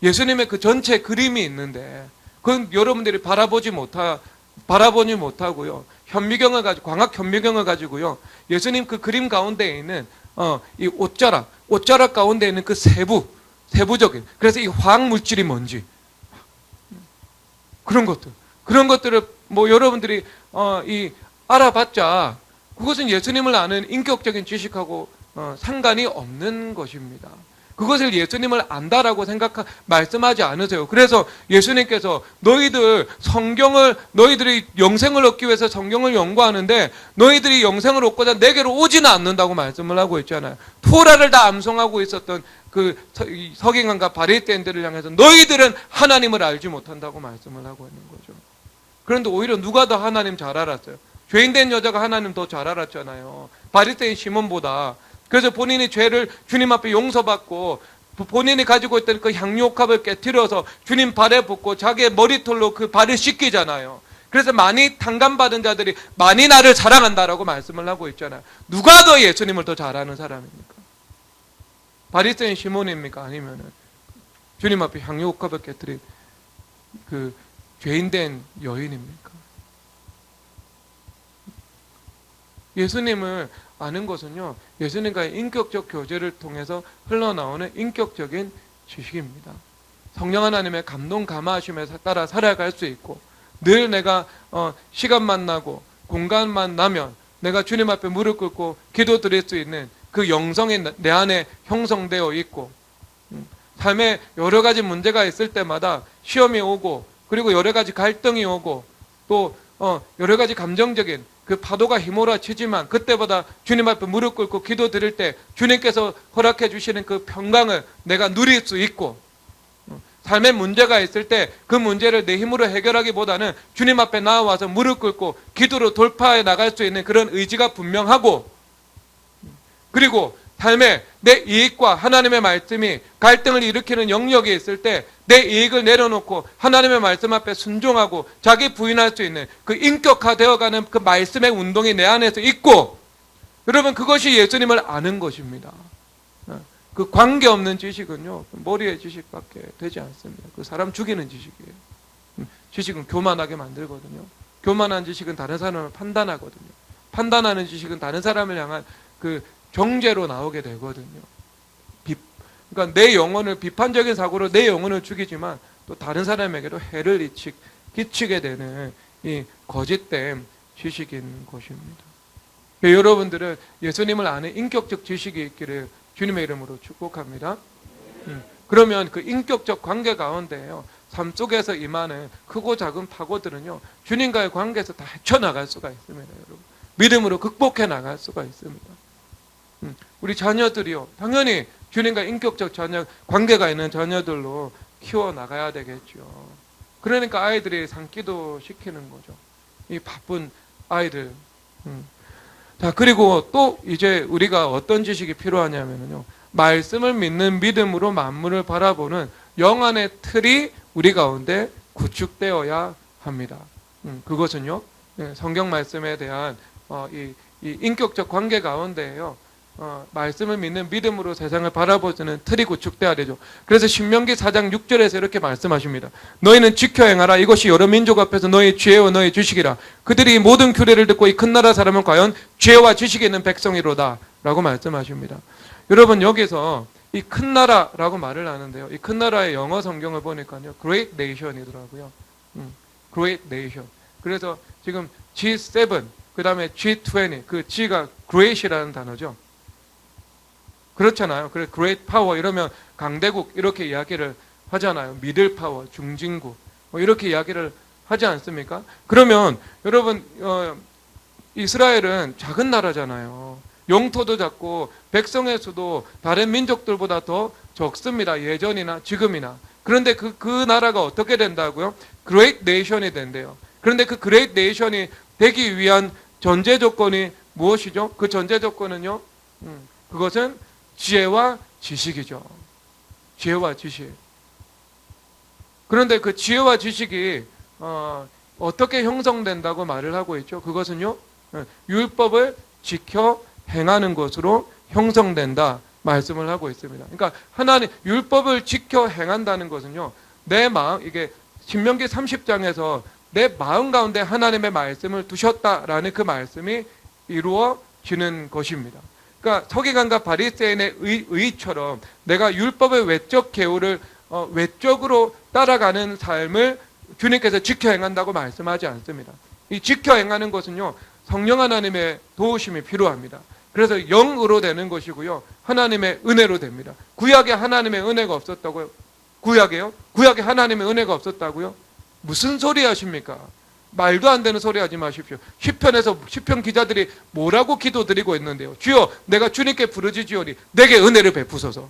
예수님의 그 전체 그림이 있는데 그건 여러분들이 바라보지 못하고요, 현미경을 가지고, 광학 현미경을 가지고요, 예수님 그 그림 가운데 있는 이 옷자락 가운데 있는 그 세부적인, 그래서 이 화학 물질이 뭔지, 그런 것들을 뭐 여러분들이 알아봤자 그것은 예수님을 아는 인격적인 지식하고 상관이 없는 것입니다. 그것을 예수님을 안다라고 말씀하지 않으세요. 그래서 예수님께서 너희들이 영생을 얻기 위해서 성경을 연구하는데 너희들이 영생을 얻고자 내게로 오지는 않는다고 말씀을 하고 있잖아요. 토라를 다 암송하고 있었던 그 서기관과 바리새인들을 향해서 너희들은 하나님을 알지 못한다고 말씀을 하고 있는 거죠. 그런데 오히려 누가 더 하나님 잘 알았어요? 죄인된 여자가 하나님 더 잘 알았잖아요. 바리새인 시몬보다. 그래서 본인이 죄를 주님 앞에 용서받고 본인이 가지고 있던 그 향유옥합을 깨뜨려서 주님 발에 붓고 자기의 머리털로 그 발을 씻기잖아요. 그래서 많이 탕감받은 자들이 많이 나를 사랑한다라고 말씀을 하고 있잖아요. 누가 더 예수님을 더 잘 아는 사람입니까? 바리새인 시몬입니까? 아니면은 주님 앞에 향유옥합을 깨뜨린 그 죄인된 여인입니까? 예수님을 아는 것은요, 예수님과의 인격적 교제를 통해서 흘러나오는 인격적인 지식입니다. 성령 하나님의 감동 감화하심에 따라 살아갈 수 있고, 늘 내가 시간만 나고 공간만 나면 내가 주님 앞에 무릎 꿇고 기도 드릴 수 있는 그 영성이 내 안에 형성되어 있고, 삶에 여러 가지 문제가 있을 때마다 시험이 오고, 그리고 여러 가지 갈등이 오고, 또 여러 가지 감정적인 그 파도가 휘몰아치지만 그때보다 주님 앞에 무릎 꿇고 기도 드릴 때 주님께서 허락해 주시는 그 평강을 내가 누릴 수 있고, 삶에 문제가 있을 때 그 문제를 내 힘으로 해결하기보다는 주님 앞에 나와서 무릎 꿇고 기도로 돌파해 나갈 수 있는 그런 의지가 분명하고, 그리고 삶에 내 이익과 하나님의 말씀이 갈등을 일으키는 영역이 있을 때 내 이익을 내려놓고 하나님의 말씀 앞에 순종하고 자기 부인할 수 있는 그 인격화되어가는 그 말씀의 운동이 내 안에서 있고, 여러분, 그것이 예수님을 아는 것입니다. 그 관계없는 지식은요, 머리의 지식밖에 되지 않습니다. 그 사람 죽이는 지식이에요. 지식은 교만하게 만들거든요. 교만한 지식은 다른 사람을 판단하거든요. 판단하는 지식은 다른 사람을 향한 그 정죄로 나오게 되거든요. 그러니까 내 영혼을, 비판적인 사고로 내 영혼을 죽이지만 또 다른 사람에게도 해를 끼치게 되는 이 거짓된 지식인 것입니다. 여러분들은 예수님을 아는 인격적 지식이 있기를 주님의 이름으로 축복합니다. 그러면 그 인격적 관계 가운데요, 삶 속에서 임하는 크고 작은 파고들은요, 주님과의 관계에서 다 헤쳐나갈 수가 있습니다. 여러분, 믿음으로 극복해 나갈 수가 있습니다. 우리 자녀들이요, 당연히 주님과 인격적 관계가 있는 자녀들로 키워나가야 되겠죠. 그러니까 아이들이 산기도 시키는 거죠. 이 바쁜 아이들. 자, 그리고 또 이제 우리가 어떤 지식이 필요하냐면요, 말씀을 믿는 믿음으로 만물을 바라보는 영안의 틀이 우리 가운데 구축되어야 합니다. 그것은요, 성경 말씀에 대한 이 인격적 관계 가운데에요, 말씀을 믿는 믿음으로 세상을 바라보는 틀이 구축되어야 되죠. 그래서 신명기 4장 6절에서 이렇게 말씀하십니다. 너희는 지켜 행하라. 이것이 여러 민족 앞에서 너희 지혜와 너희 지식이라. 그들이 모든 규례를 듣고 이 큰 나라 사람은 과연 지혜와 지식이 있는 백성이로다 라고 말씀하십니다. 여러분, 여기서 이 큰 나라라고 말을 하는데요, 이 큰 나라의 영어 성경을 보니까요, Great Nation이더라고요. Great Nation. 그래서 지금 G7, 그 다음에 G20, 그 G가 Great이라는 단어죠. 그렇잖아요. 그래 great power 이러면 강대국 이렇게 이야기를 하잖아요. middle power, 중진국 뭐 이렇게 이야기를 하지 않습니까? 그러면 여러분 이스라엘은 작은 나라잖아요. 영토도 작고 백성의 수도 다른 민족들보다 더 적습니다. 예전이나 지금이나. 그런데 그 나라가 어떻게 된다고요? Great Nation이 된대요. 그런데 그 Great Nation이 되기 위한 전제 조건이 무엇이죠? 그 전제 조건은요. 그것은 지혜와 지식이죠. 지혜와 지식. 그런데 그 지혜와 지식이 어떻게 형성된다고 말을 하고 있죠? 그것은요. 율법을 지켜 행하는 것으로 형성된다 말씀을 하고 있습니다. 그러니까 하나님 율법을 지켜 행한다는 것은요. 내 마음 이게 신명기 30장에서 내 마음 가운데 하나님의 말씀을 두셨다라는 그 말씀이 이루어지는 것입니다. 그러니까 서기관과 바리새인의 의처럼 내가 율법의 외적 계율을 외적으로 따라가는 삶을 주님께서 지켜 행한다고 말씀하지 않습니다. 이 지켜 행하는 것은요. 성령 하나님의 도우심이 필요합니다. 그래서 영으로 되는 것이고요. 하나님의 은혜로 됩니다. 구약에 하나님의 은혜가 없었다고요? 구약에요? 구약에 하나님의 은혜가 없었다고요? 무슨 소리 하십니까? 말도 안 되는 소리 하지 마십시오. 시편에서 시편 기자들이 뭐라고 기도드리고 있는데요. 주여 내가 주님께 부르짖으오니 내게 은혜를 베푸소서.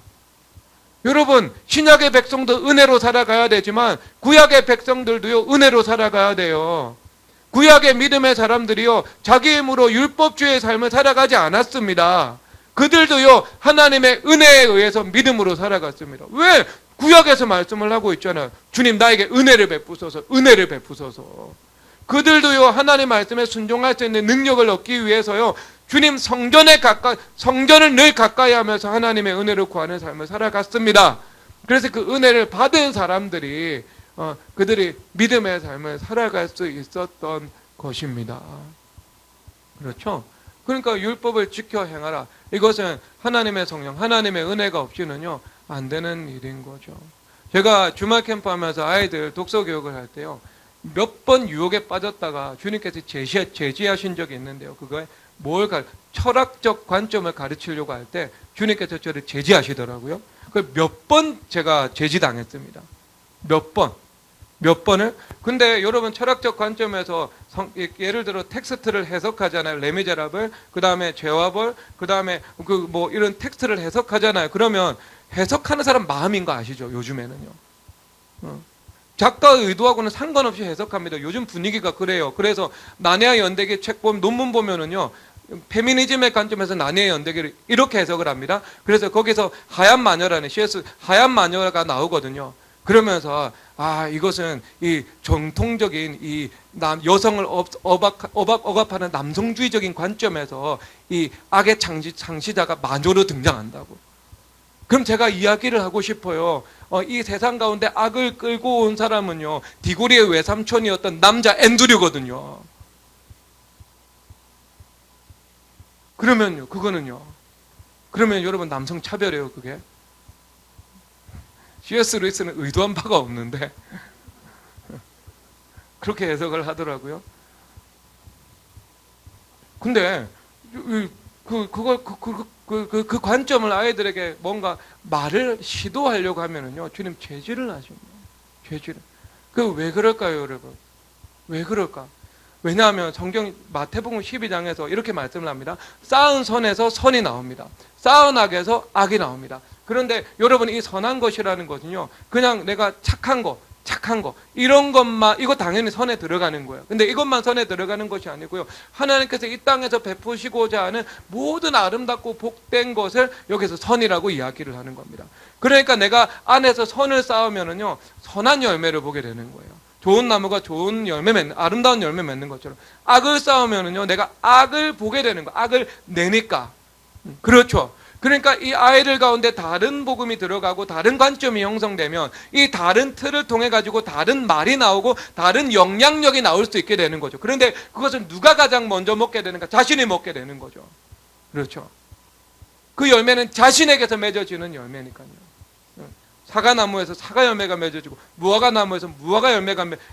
여러분 신약의 백성도 은혜로 살아가야 되지만 구약의 백성들도요 은혜로 살아가야 돼요. 구약의 믿음의 사람들이요 자기 힘으로 율법주의 삶을 살아가지 않았습니다. 그들도요 하나님의 은혜에 의해서 믿음으로 살아갔습니다. 왜? 구약에서 말씀을 하고 있잖아요. 주님 나에게 은혜를 베푸소서. 은혜를 베푸소서. 그들도요 하나님 말씀에 순종할 수 있는 능력을 얻기 위해서요 주님 성전을 늘 가까이 하면서 하나님의 은혜를 구하는 삶을 살아갔습니다. 그래서 그 은혜를 받은 사람들이 그들이 믿음의 삶을 살아갈 수 있었던 것입니다. 그렇죠? 그러니까 율법을 지켜 행하라. 이것은 하나님의 성령, 하나님의 은혜가 없이는요 안 되는 일인 거죠. 제가 주말 캠프 하면서 아이들 독서 교육을 할 때요 몇 번 유혹에 빠졌다가 주님께서 제지하신 적이 있는데요. 그거에 철학적 관점을 가르치려고 할 때 주님께서 저를 제지하시더라고요. 몇 번 제가 제지당했습니다. 몇 번을? 근데 여러분 철학적 관점에서 예를 들어 텍스트를 해석하잖아요. 레미제라블, 그 다음에 죄와 벌, 그 다음에 이런 텍스트를 해석하잖아요. 그러면 해석하는 사람 마음인 거 아시죠? 요즘에는요. 작가의 의도하고는 상관없이 해석합니다. 요즘 분위기가 그래요. 그래서 나네아 연대기 책 보면 논문 보면은요. 페미니즘의 관점에서 나네아 연대기를 이렇게 해석을 합니다. 그래서 거기서 하얀 마녀라는 CS 하얀 마녀가 나오거든요. 그러면서 이것은 이 정통적인 이 여성을 억압하는 남성주의적인 관점에서 이 악의 창시자가 마녀로 등장한다고. 그럼 제가 이야기를 하고 싶어요. 이 세상 가운데 악을 끌고 온 사람은요 디고리의 외삼촌이었던 남자 앤드류거든요. 그러면요 그러면 여러분 남성 차별이에요. 그게 C.S. 루이스는 의도한 바가 없는데 그렇게 해석을 하더라고요. 근데 그 관점을 아이들에게 뭔가 말을 시도하려고 하면은요 주님 제지를 하십니다. 제지를. 왜 그럴까요, 여러분? 왜 그럴까? 왜냐하면 성경 마태복음 12장에서 이렇게 말씀을 합니다. 쌓은 선에서 선이 나옵니다. 쌓은 악에서 악이 나옵니다. 그런데 여러분 이 선한 것이라는 것은요 그냥 내가 착한 거 이런 것만 이거 당연히 선에 들어가는 거예요. 근데 이것만 선에 들어가는 것이 아니고요 하나님께서 이 땅에서 베푸시고자 하는 모든 아름답고 복된 것을 여기서 선이라고 이야기를 하는 겁니다. 그러니까 내가 안에서 선을 쌓으면은요 선한 열매를 보게 되는 거예요. 좋은 나무가 좋은 아름다운 열매 맺는 것처럼 악을 쌓으면은요 내가 악을 보게 되는 거예요. 악을 내니까. 그렇죠. 그러니까 이 아이들 가운데 다른 복음이 들어가고 다른 관점이 형성되면 이 다른 틀을 통해 가지고 다른 말이 나오고 다른 영향력이 나올 수 있게 되는 거죠. 그런데 그것은 누가 가장 먼저 먹게 되는가? 자신이 먹게 되는 거죠. 그렇죠. 그 열매는 자신에게서 맺어지는 열매니까요. 사과나무에서 사과 열매가 맺어지고 무화과나무에서 무화과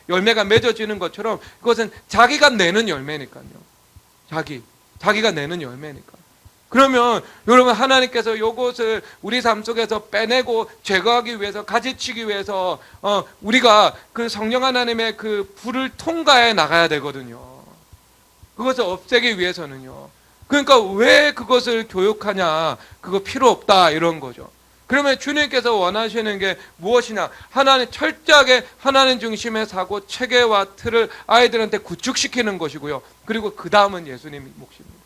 열매가 맺어지는 것처럼 그것은 자기가 내는 열매니까요. 자기가 내는 열매니까. 그러면 여러분, 하나님께서 요것을 우리 삶 속에서 빼내고 제거하기 위해서, 가지치기 위해서 우리가 그 성령 하나님의 그 불을 통과해 나가야 되거든요. 그것을 없애기 위해서는요. 그러니까 왜 그것을 교육하냐, 그거 필요 없다, 이런 거죠. 그러면 주님께서 원하시는 게 무엇이냐? 철저하게 하나님 중심의 사고 체계와 틀을 아이들한테 구축시키는 것이고요. 그리고 그 다음은 예수님 몫입니다.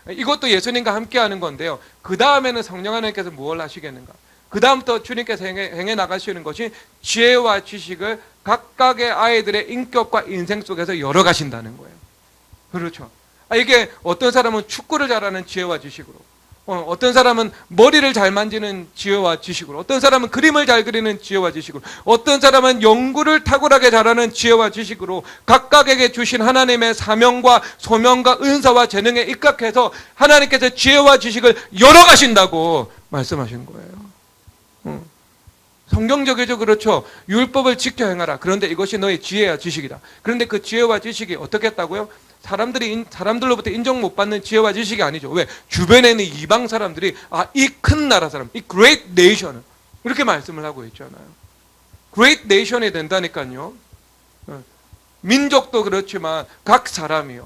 이것도 예수님과 함께 하는 건데요. 그 다음에는 성령 하나님께서 무엇을 하시겠는가? 그 다음부터 주님께서 행해 나가시는 것이 지혜와 지식을 각각의 아이들의 인격과 인생 속에서 열어가신다는 거예요. 그렇죠. 이게 어떤 사람은 축구를 잘하는 지혜와 지식으로, 어떤 사람은 머리를 잘 만지는 지혜와 지식으로, 어떤 사람은 그림을 잘 그리는 지혜와 지식으로, 어떤 사람은 연구를 탁월하게 잘하는 지혜와 지식으로 각각에게 주신 하나님의 사명과 소명과 은사와 재능에 입각해서 하나님께서 지혜와 지식을 열어가신다고 말씀하신 거예요. 성경적이죠. 그렇죠. 율법을 지켜 행하라. 그런데 이것이 너의 지혜와 지식이다. 그런데 그 지혜와 지식이 어떻게 했다고요? 사람들로부터 인정 못 받는 지혜와 지식이 아니죠. 왜? 주변에 있는 이방 사람들이 이 큰 나라 사람, 이 great nation, 이렇게 말씀을 하고 있잖아요. great nation이 된다니까요. 민족도 그렇지만 각 사람이.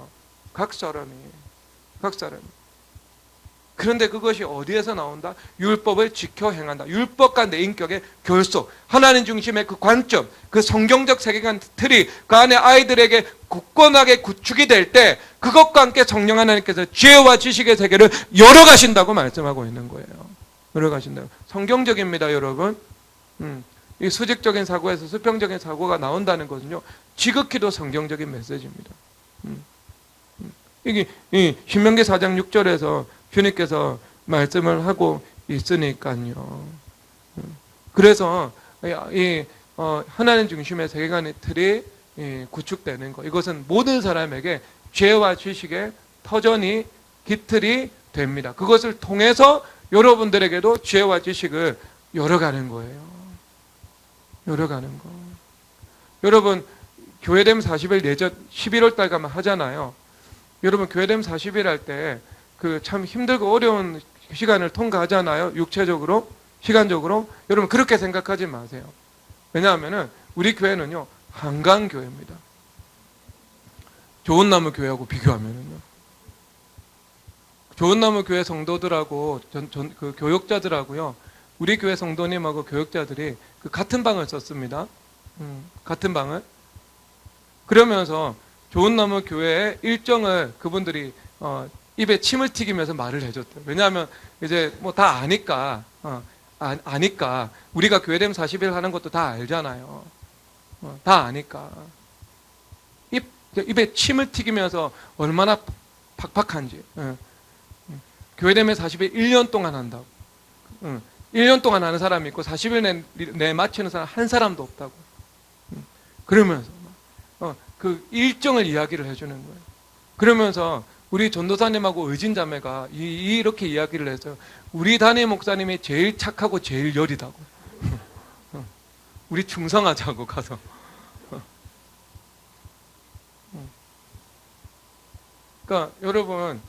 그런데 그것이 어디에서 나온다? 율법을 지켜 행한다. 율법과 내 인격의 결속, 하나님 중심의 그 관점, 그 성경적 세계관 틀이 그 안에 아이들에게 굳건하게 구축이 될 때 그것과 함께 성령 하나님께서 지혜와 지식의 세계를 열어가신다고 말씀하고 있는 거예요. 열어가신다고. 성경적입니다, 여러분. 이 수직적인 사고에서 수평적인 사고가 나온다는 것은요, 지극히도 성경적인 메시지입니다. 이게 신명기 4장 6절에서 주님께서 말씀을 하고 있으니까요. 그래서 하나님 중심의 세계관의 틀이 구축되는 것, 이것은 모든 사람에게 지혜와 지식의 터전이 깃틀이 됩니다. 그것을 통해서 여러분들에게도 지혜와 지식을 열어가는 거예요. 열어가는 거. 여러분, 교회됨 40일 예전 11월 달 가면 하잖아요. 여러분, 교회됨 40일 할 때 그 참 힘들고 어려운 시간을 통과하잖아요. 육체적으로, 시간적으로. 여러분, 그렇게 생각하지 마세요. 왜냐하면은 우리 교회는요, 한강 교회입니다. 좋은 나무 교회하고 비교하면은요. 좋은 나무 교회 성도들하고 그 교역자들하고요, 우리 교회 성도님하고 교역자들이 그 같은 방을 썼습니다. 같은 방을. 그러면서 좋은 나무 교회의 일정을 그분들이 입에 침을 튀기면서 말을 해줬대요. 왜냐하면 이제 뭐 다 아니까, 아니까. 우리가 교회됨 40일 하는 것도 다 알잖아요. 다 아니까. 입에 침을 튀기면서 얼마나 팍팍한지. 교회됨에 40일 1년 동안 한다고. 1년 동안 하는 사람이 있고 40일 내에 마치는 사람 한 사람도 없다고. 그러면서 그 일정을 이야기를 해주는 거예요. 그러면서 우리 전도사님하고 의진자매가 이렇게 이야기를 해서 우리 담임 목사님이 제일 착하고 제일 여리다고. 우리 충성하자고 가서. 그러니까 여러분,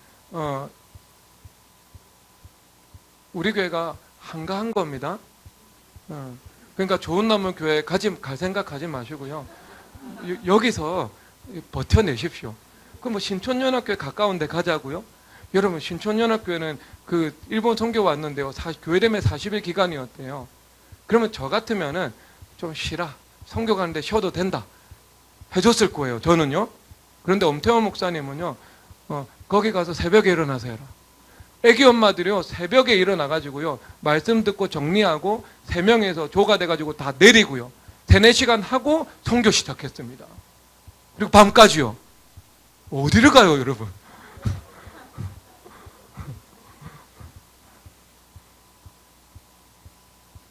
우리 교회가 한가한 겁니다. 그러니까 좋은 나무 교회 갈 생각하지 마시고요. 여기서 버텨내십시오. 그럼 뭐 신촌연합교회 가까운 데 가자고요? 여러분, 신촌연합교회는 그 일본 선교 왔는데요, 교회됨에 40일 기간이었대요. 그러면 저 같으면은 좀 쉬라, 선교 가는데 쉬어도 된다 해줬을 거예요, 저는요. 그런데 엄태원 목사님은요, 거기 가서 새벽에 일어나서 해라. 애기 엄마들이요, 새벽에 일어나가지고요, 말씀 듣고 정리하고 3명에서 조가 돼가지고 다 내리고요, 3-4시간 하고 선교 시작했습니다. 그리고 밤까지요. 어디를 가요, 여러분?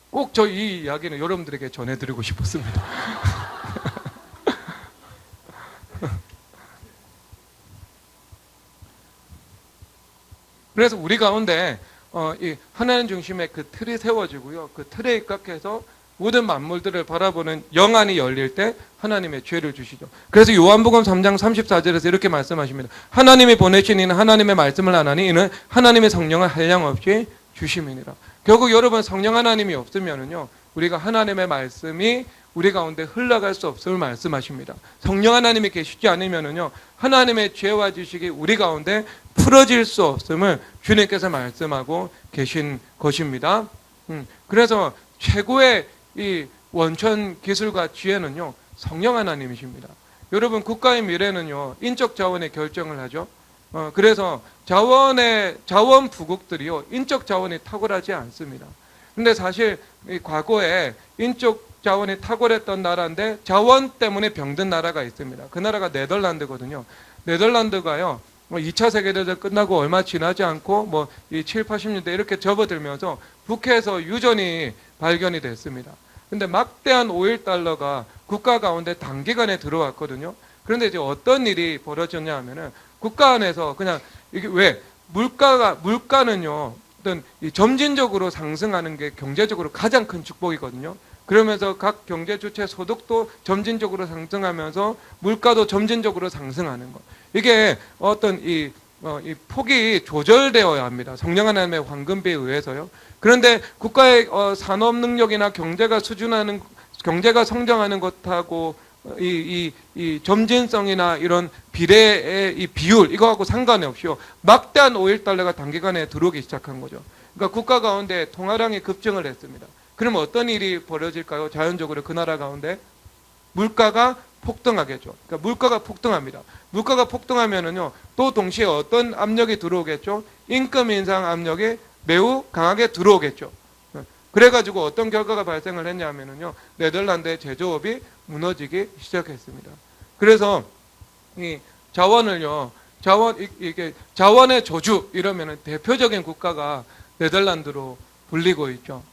꼭 저 이 이야기는 여러분들에게 전해드리고 싶었습니다. 그래서 우리 가운데 이 하나님 중심의 그 틀이 세워지고요, 그 틀에 입각해서 모든 만물들을 바라보는 영안이 열릴 때 하나님의 지혜를 주시죠. 그래서 요한복음 3장 34절에서 이렇게 말씀하십니다. 하나님이 보내신 이는 하나님의 말씀을 안 하니 이는 하나님의 성령을 한량없이 주심이니라. 결국 여러분 성령 하나님이 없으면은요, 우리가 하나님의 말씀이 우리 가운데 흘러갈 수 없음을 말씀하십니다. 성령 하나님이 계시지 않으면은요, 하나님의 지혜와 지식이 우리 가운데 풀어질 수 없음을 주님께서 말씀하고 계신 것입니다. 그래서 최고의 이 원천 기술과 지혜는요, 성령 하나님이십니다. 여러분 국가의 미래는요, 인적 자원에 결정을 하죠. 그래서 자원 부국들이요, 인적 자원이 탁월하지 않습니다. 근데 사실 이 과거에 인적 자원이 탁월했던 나라인데 자원 때문에 병든 나라가 있습니다. 그 나라가 네덜란드거든요. 네덜란드가요, 2차 세계대전 끝나고 얼마 지나지 않고 이 7, 80년대 이렇게 접어들면서 북해에서 유전이 발견이 됐습니다. 근데 막대한 오일 달러가 국가 가운데 단기간에 들어왔거든요. 그런데 이제 어떤 일이 벌어졌냐 하면은 국가 안에서 그냥 이게 왜 물가는요, 어떤 이 점진적으로 상승하는 게 경제적으로 가장 큰 축복이거든요. 그러면서 각 경제 주체 소득도 점진적으로 상승하면서 물가도 점진적으로 상승하는 것. 이게 어떤 이 폭이 조절되어야 합니다. 성령 하나님의 황금비에 의해서요. 그런데 국가의 산업 능력이나 경제가 성장하는 것하고 이 점진성이나 이런 비례의 이 비율 이거하고 상관이 없이요, 막대한 오일 달러가 단기간에 들어오기 시작한 거죠. 그러니까 국가 가운데 통화량이 급증을 했습니다. 그러면 어떤 일이 벌어질까요? 자연적으로 그 나라 가운데 물가가 폭등하겠죠. 그러니까 물가가 폭등합니다. 물가가 폭등하면은요, 또 동시에 어떤 압력이 들어오겠죠? 임금 인상 압력이 매우 강하게 들어오겠죠. 그래가지고 어떤 결과가 발생을 했냐면은요, 네덜란드의 제조업이 무너지기 시작했습니다. 그래서 이 자원의 저주 이러면은 대표적인 국가가 네덜란드로 불리고 있죠.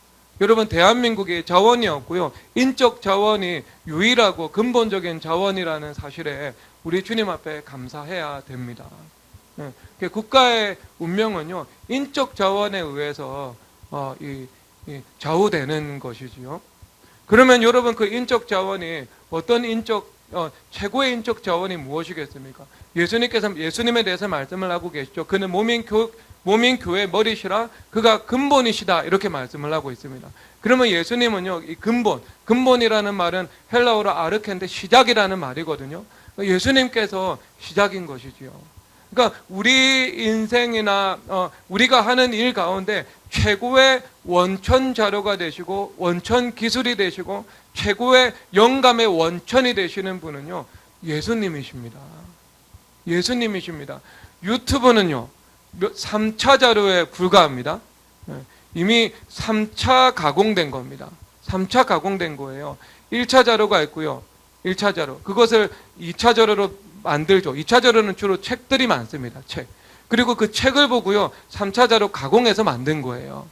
여러분 대한민국이 자원이 없고요, 인적 자원이 유일하고 근본적인 자원이라는 사실에 우리 주님 앞에 감사해야 됩니다. 국가의 운명은요, 인적 자원에 의해서 좌우되는 것이지요. 그러면 여러분 그 인적 자원이 어떤 최고의 인적 자원이 무엇이겠습니까? 예수님에 대해서 말씀을 하고 계시죠. 그는 몸인 교회 머리시라, 그가 근본이시다, 이렇게 말씀을 하고 있습니다. 그러면 예수님은요, 이 근본이라는 말은 헬라어로 아르켄데 시작이라는 말이거든요. 예수님께서 시작인 것이지요. 그러니까 우리 인생이나 우리가 하는 일 가운데 최고의 원천 자료가 되시고 원천 기술이 되시고 최고의 영감의 원천이 되시는 분은요, 예수님이십니다. 예수님이십니다. 유튜브는요, 3차 자료에 불과합니다. 이미 3차 가공된 겁니다. 3차 가공된 거예요. 1차 자료가 있고요. 1차 자료. 그것을 2차 자료로 만들죠. 2차 자료는 주로 책들이 많습니다. 책. 그리고 그 책을 보고요, 3차 자료 가공해서 만든 거예요.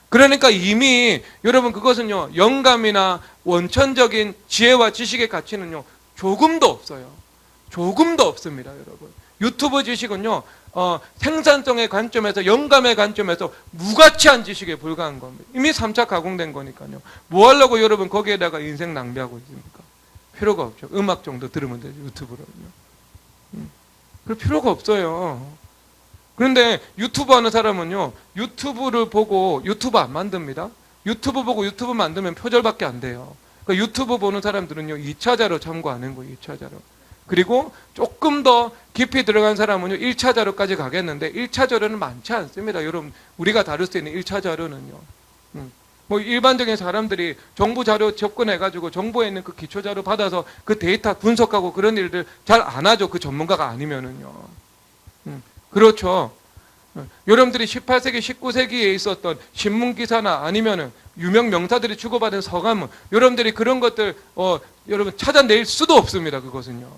그러니까 이미 여러분 그것은요, 영감이나 원천적인 지혜와 지식의 가치는요, 조금도 없어요. 조금도 없습니다, 여러분. 유튜브 지식은요, 생산성의 관점에서, 영감의 관점에서 무가치한 지식에 불과한 겁니다. 이미 3차 가공된 거니까요. 뭐 하려고 여러분 거기에다가 인생 낭비하고 있습니까? 필요가 없죠. 음악 정도 들으면 되죠, 유튜브로는요. 그럴 필요가 없어요. 그런데 유튜브 하는 사람은요, 유튜브를 보고 유튜브 안 만듭니다. 유튜브 보고 유튜브 만들면 표절밖에 안 돼요. 그러니까 유튜브 보는 사람들은요, 2차 자료 참고하는 거예요, 2차 자료. 그리고 조금 더 깊이 들어간 사람은요, 1차 자료까지 가겠는데 1차 자료는 많지 않습니다. 여러분, 우리가 다룰 수 있는 1차 자료는요. 일반적인 사람들이 정부 자료 접근해가지고 정부에 있는 그 기초 자료 받아서 그 데이터 분석하고 그런 일들 잘 안 하죠. 그 전문가가 아니면은요. 그렇죠. 여러분들이 18세기, 19세기에 있었던 신문기사나 아니면은 유명 명사들이 주고받은 서간문, 여러분들이 그런 것들, 여러분 찾아낼 수도 없습니다. 그것은요.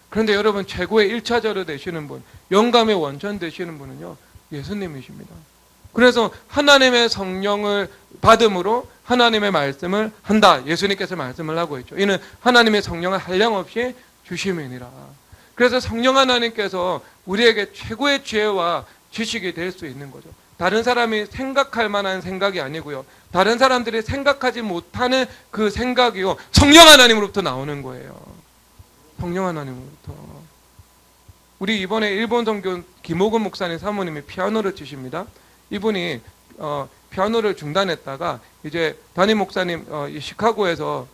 그런데 여러분 최고의 1차 자료 되시는 분, 영감의 원천 되시는 분은요, 예수님이십니다. 그래서 하나님의 성령을 받음으로 하나님의 말씀을 한다. 예수님께서 말씀을 하고 있죠. 이는 하나님의 성령을 한량없이 주심이니라. 그래서 성령 하나님께서 우리에게 최고의 지혜와 지식이 될 수 있는 거죠. 다른 사람이 생각할 만한 생각이 아니고요. 다른 사람들이 생각하지 못하는 그 생각이요. 성령 하나님으로부터 나오는 거예요. 성령 하나님으로부터. 우리 이번에 일본 선교 김호근 목사님 사모님이 피아노를 치십니다. 이분이 피아노를 중단했다가 이제 담임 목사님 이 시카고에서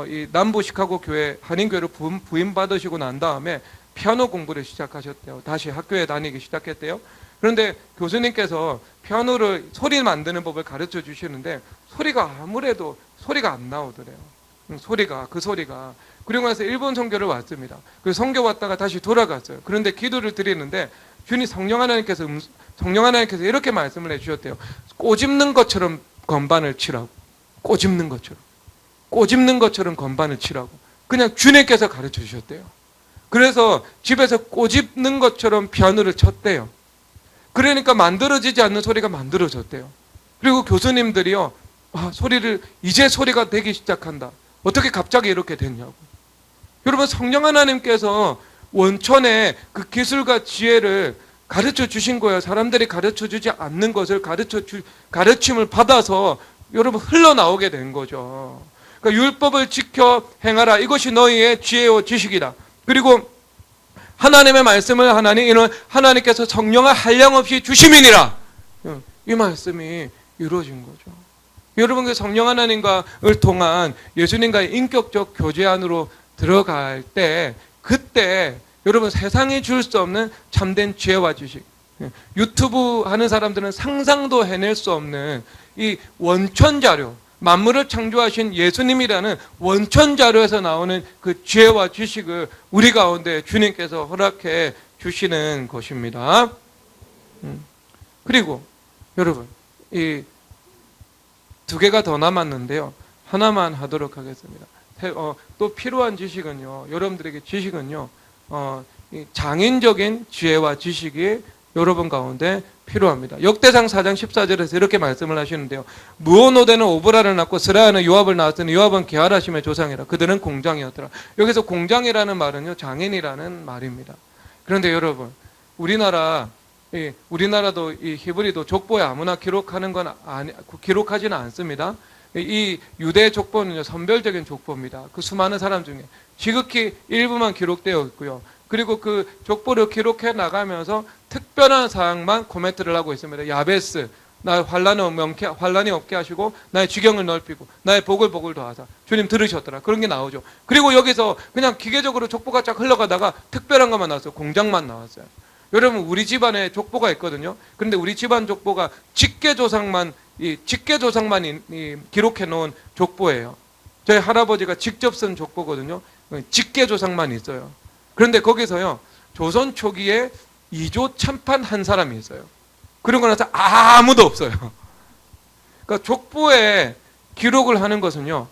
이 남부 시카고 교회 한인교회를 부임 받으시고 난 다음에 피아노 공부를 시작하셨대요. 다시 학교에 다니기 시작했대요. 그런데 교수님께서 피아노를 소리 만드는 법을 가르쳐 주시는데 소리가 아무래도 소리가 안 나오더래요. 소리가. 그리고 나서 일본 선교를 왔습니다. 그 선교 왔다가 다시 돌아갔어요. 그런데 기도를 드리는데 주님 성령 하나님께서 이렇게 말씀을 해주셨대요. 꼬집는 것처럼 건반을 치라고. 꼬집는 것처럼 건반을 치라고. 그냥 주님께서 가르쳐 주셨대요. 그래서 집에서 꼬집는 것처럼 피아노를 쳤대요. 그러니까 만들어지지 않는 소리가 만들어졌대요. 그리고 교수님들이요, 이제 소리가 되기 시작한다. 어떻게 갑자기 이렇게 됐냐고. 여러분, 성령 하나님께서 원천의 그 기술과 지혜를 가르쳐 주신 거예요. 사람들이 가르쳐 주지 않는 것을 가르침을 받아서 여러분 흘러나오게 된 거죠. 그러니까 율법을 지켜 행하라. 이것이 너희의 지혜와 지식이다. 그리고 하나님의 말씀을 하나님께서 성령을 한량없이 주심이니라. 이 말씀이 이루어진 거죠. 여러분, 그 성령 하나님과를 통한 예수님과의 인격적 교제 안으로 들어갈 때, 그때 여러분 세상이 줄 수 없는 참된 지혜와 지식, 유튜브 하는 사람들은 상상도 해낼 수 없는 이 원천 자료, 만물을 창조하신 예수님이라는 원천 자료에서 나오는 그 지혜와 지식을 우리 가운데 주님께서 허락해 주시는 것입니다. 그리고 여러분, 이 두 개가 더 남았는데요. 하나만 하도록 하겠습니다. 또 필요한 지식은요, 여러분들에게 지식은요, 이 장인적인 지혜와 지식이 여러분 가운데 필요합니다. 역대상 4장 14절에서 이렇게 말씀을 하시는데요. 무오노대는 오브라를 낳고 스라야는 요압을 낳았으니 요압은 게하라심의 조상이라. 그들은 공장이었더라. 여기서 공장이라는 말은요, 장인이라는 말입니다. 그런데 여러분, 우리나라도 이 히브리도 족보에 아무나 기록하지는 않습니다. 이 유대 족보는요, 선별적인 족보입니다. 그 수많은 사람 중에 지극히 일부만 기록되어 있고요. 그리고 그 족보를 기록해 나가면서 특별한 사항만 코멘트를 하고 있습니다. 야베스, 나의 환란이 없게 하시고 나의 지경을 넓히고 나의 복을 더하사. 주님 들으셨더라. 그런 게 나오죠. 그리고 여기서 그냥 기계적으로 족보가 쫙 흘러가다가 특별한 것만 나왔어요. 공장만 나왔어요. 여러분, 우리 집안에 족보가 있거든요. 그런데 우리 집안 족보가 직계조상만 기록해 놓은 족보예요. 저희 할아버지가 직접 쓴 족보거든요. 직계조상만 있어요. 그런데 거기서요, 조선 초기에 이조 참판한 사람이 있어요. 그러고 나서 아무도 없어요. 그러니까 족보에 기록을 하는 것은요,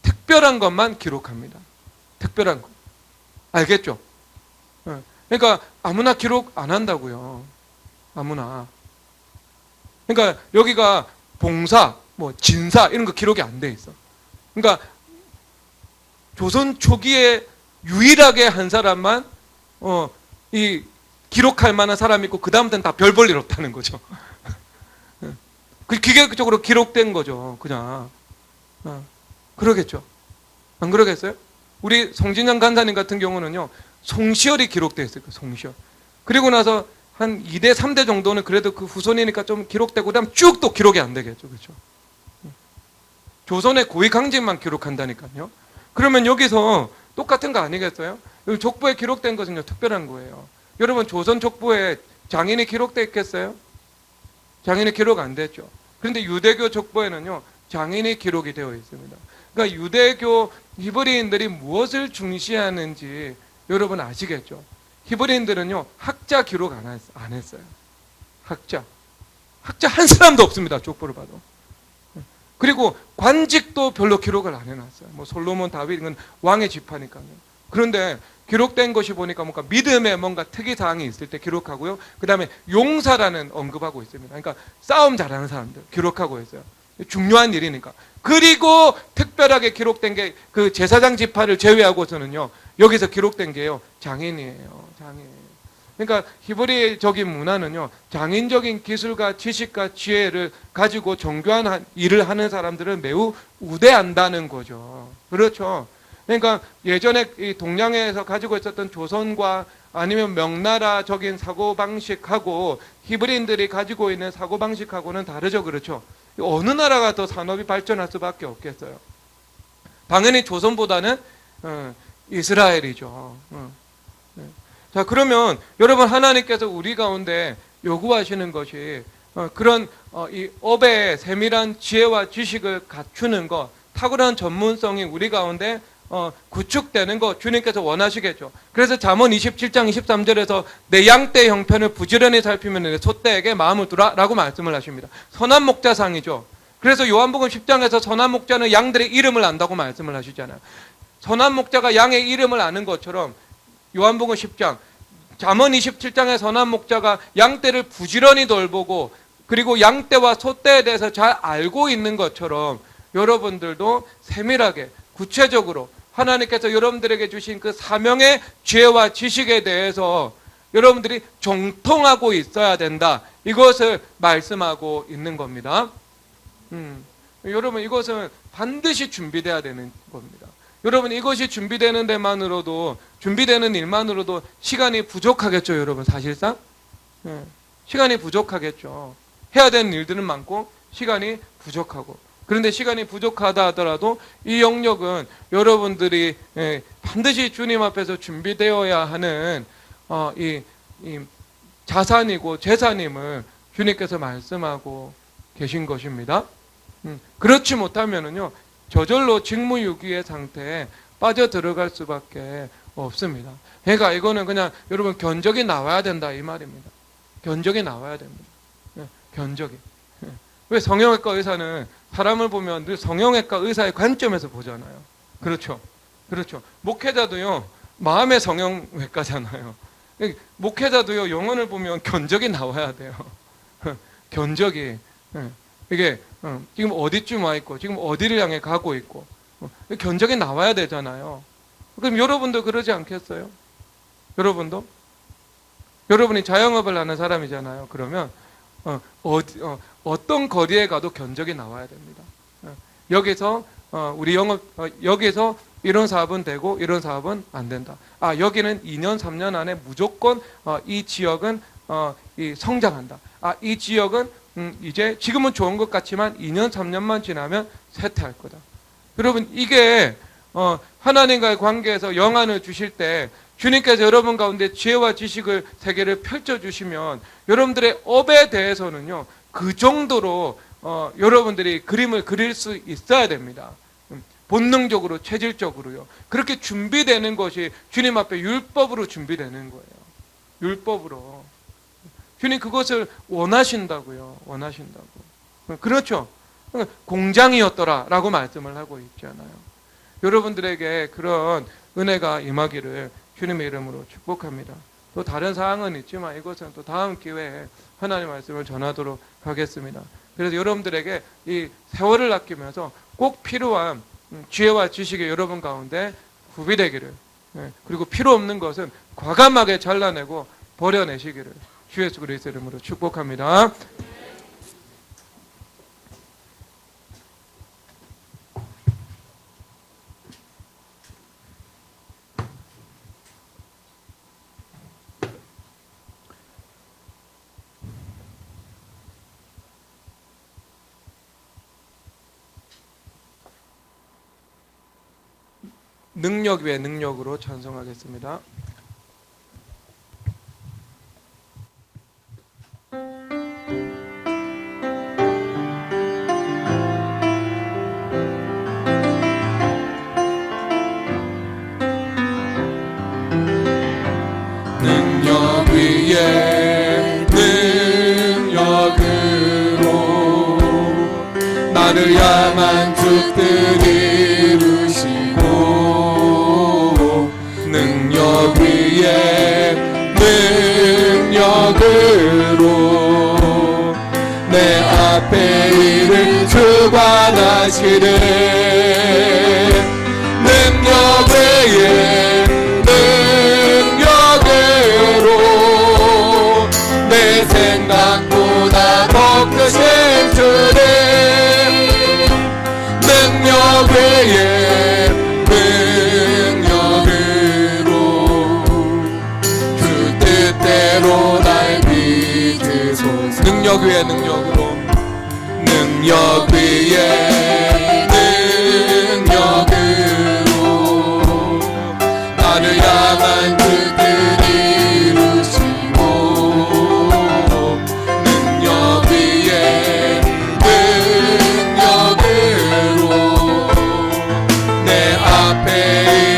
특별한 것만 기록합니다. 특별한 것. 알겠죠? 그러니까 아무나 기록 안 한다고요. 아무나. 그러니까 여기가 봉사, 진사 이런 거 기록이 안 돼 있어. 그러니까 조선 초기에 유일하게 한 사람만 이 기록할 만한 사람이 있고 그 다음부터는 다 별 볼 일 없다는 거죠. 그 기계적으로 기록된 거죠. 그냥. 그러겠죠. 안 그러겠어요? 우리 송진영 간사님 같은 경우는요, 송시열이 기록되어 있어요. 송시열. 그리고 나서 한 2대, 3대 정도는 그래도 그 후손이니까 좀 기록되고, 그다음 쭉 또 기록이 안 되겠죠. 그렇죠? 조선의 고위 강직만 기록한다니까요. 그러면 여기서 똑같은 거 아니겠어요? 족보에 기록된 것은요, 특별한 거예요. 여러분, 조선 족보에 장인이 기록되어 있겠어요? 장인이 기록 안 됐죠. 그런데 유대교 족보에는요, 장인이 기록이 되어 있습니다. 그러니까 유대교 히브리인들이 무엇을 중시하는지 여러분 아시겠죠? 히브리인들은요, 학자 기록 안 했어요. 학자 한 사람도 없습니다. 족보를 봐도. 그리고 관직도 별로 기록을 안 해놨어요. 솔로몬, 다윗, 이건 왕의 지파니까요. 그런데 기록된 것이 보니까 뭔가 믿음에 뭔가 특이사항이 있을 때 기록하고요. 그 다음에 용사라는 언급하고 있습니다. 그러니까 싸움 잘하는 사람들 기록하고 있어요. 중요한 일이니까. 그리고 특별하게 기록된 게 그 제사장 지파를 제외하고서는요, 여기서 기록된 게요, 장인이에요. 장인. 그러니까 히브리적인 문화는요, 장인적인 기술과 지식과 지혜를 가지고 정교한 일을 하는 사람들은 매우 우대한다는 거죠. 그렇죠. 그러니까 예전에 이 동양에서 가지고 있었던 조선과 아니면 명나라적인 사고방식하고 히브리인들이 가지고 있는 사고방식하고는 다르죠. 그렇죠. 어느 나라가 더 산업이 발전할 수밖에 없겠어요. 당연히 조선보다는 이스라엘이죠. 자, 그러면 여러분, 하나님께서 우리 가운데 요구하시는 것이 그런 이 업의 세밀한 지혜와 지식을 갖추는 것, 탁월한 전문성이 우리 가운데 구축되는 것 주님께서 원하시겠죠. 그래서 잠언 27장 23절에서 내 양떼의 형편을 부지런히 살피면 내 소떼에게 마음을 두라 라고 말씀을 하십니다. 선한 목자상이죠. 그래서 요한복음 10장에서 선한 목자는 양들의 이름을 안다고 말씀을 하시잖아요. 선한 목자가 양의 이름을 아는 것처럼 요한복음 10장, 잠언 27장의 선한 목자가 양떼를 부지런히 돌보고 그리고 양떼와 소떼에 대해서 잘 알고 있는 것처럼 여러분들도 세밀하게 구체적으로 하나님께서 여러분들에게 주신 그 사명의 지혜와 지식에 대해서 여러분들이 정통하고 있어야 된다. 이것을 말씀하고 있는 겁니다. 여러분, 이것은 반드시 준비되어야 되는 겁니다. 여러분, 이것이 준비되는 데만으로도, 준비되는 일만으로도 시간이 부족하겠죠, 여러분, 사실상? 시간이 부족하겠죠. 해야 되는 일들은 많고 시간이 부족하고. 그런데 시간이 부족하다 하더라도 이 영역은 여러분들이 반드시 주님 앞에서 준비되어야 하는 이 자산이고 재산임을 주님께서 말씀하고 계신 것입니다. 그렇지 못하면은요, 저절로 직무유기의 상태에 빠져 들어갈 수밖에 없습니다. 그러니까 이거는 그냥 여러분 견적이 나와야 된다 이 말입니다. 견적이 나와야 됩니다. 견적이. 왜 성형외과 의사는 사람을 보면 늘 성형외과 의사의 관점에서 보잖아요. 그렇죠. 그렇죠. 목회자도요, 마음의 성형외과잖아요. 목회자도요, 영혼을 보면 견적이 나와야 돼요. 견적이. 이게 지금 어디쯤 와 있고 지금 어디를 향해 가고 있고 견적이 나와야 되잖아요. 그럼 여러분도 그러지 않겠어요? 여러분도? 여러분이 자영업을 하는 사람이잖아요. 그러면 어떤 거리에 가도 견적이 나와야 됩니다. 여기서 우리 여기서 이런 사업은 되고 이런 사업은 안 된다. 아, 여기는 2년 3년 안에 무조건 이 지역은 이 성장한다. 아, 이 지역은 이제 지금은 좋은 것 같지만 2년 3년만 지나면 쇠퇴할 거다. 여러분, 이게 하나님과의 관계에서 영안을 주실 때 주님께서 여러분 가운데 지혜와 지식을 세계를 펼쳐주시면 여러분들의 업에 대해서는요, 그 정도로 여러분들이 그림을 그릴 수 있어야 됩니다. 본능적으로, 체질적으로요. 그렇게 준비되는 것이 주님 앞에 율법으로 준비되는 거예요. 율법으로. 주님 그것을 원하신다고요. 원하신다고. 그렇죠. 공장이었더라 라고 말씀을 하고 있잖아요. 여러분들에게 그런 은혜가 임하기를 주님의 이름으로 축복합니다. 또 다른 사항은 있지만 이것은 또 다음 기회에 하나님의 말씀을 전하도록 하겠습니다. 그래서 여러분들에게 이 세월을 아끼면서 꼭 필요한 지혜와 지식이 여러분 가운데 구비되기를, 그리고 필요 없는 것은 과감하게 잘라내고 버려내시기를 주 예수 그리스도 이름으로 축복합니다. 능력 외 능력으로 찬송하겠습니다. 능력 위에 능력으로 나를 향한 주들이 이루시고 능력 위에 능력으로 내 앞에 일을 주관하시네. 능력 외에 능력으로 능력 위에 능력으로 능력 위에 능력으로 나를 향한 그들이 이루시고 능력 위에 능력으로 내 앞에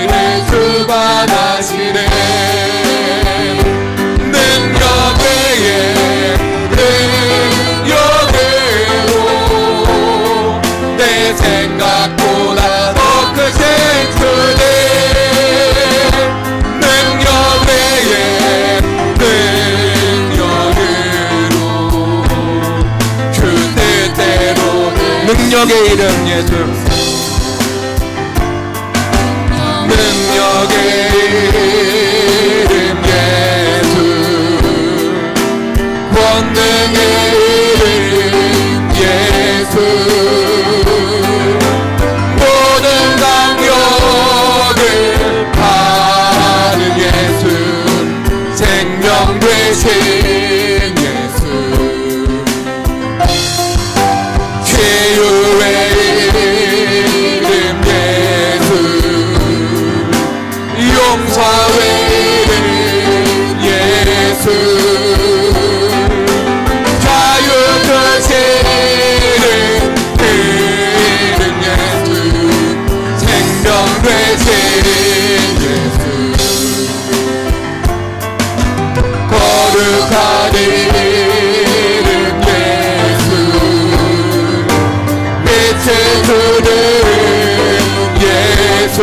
일을 주관하시네 능력 위에 능력으로 내 생각보다 더 크신 주님 능력 외에 능력으로 주 뜻대로 능력의 이름 예수 능력의 이름 예수 권능의 이름 예수 모든 강력을 파는 예수 생명 되신 예수 치유의 이름 예수 용서의 이름 예수 자유 주시는 이름 예수 생명 되신 예수 거룩한 이름 예수 빛을 주는 예수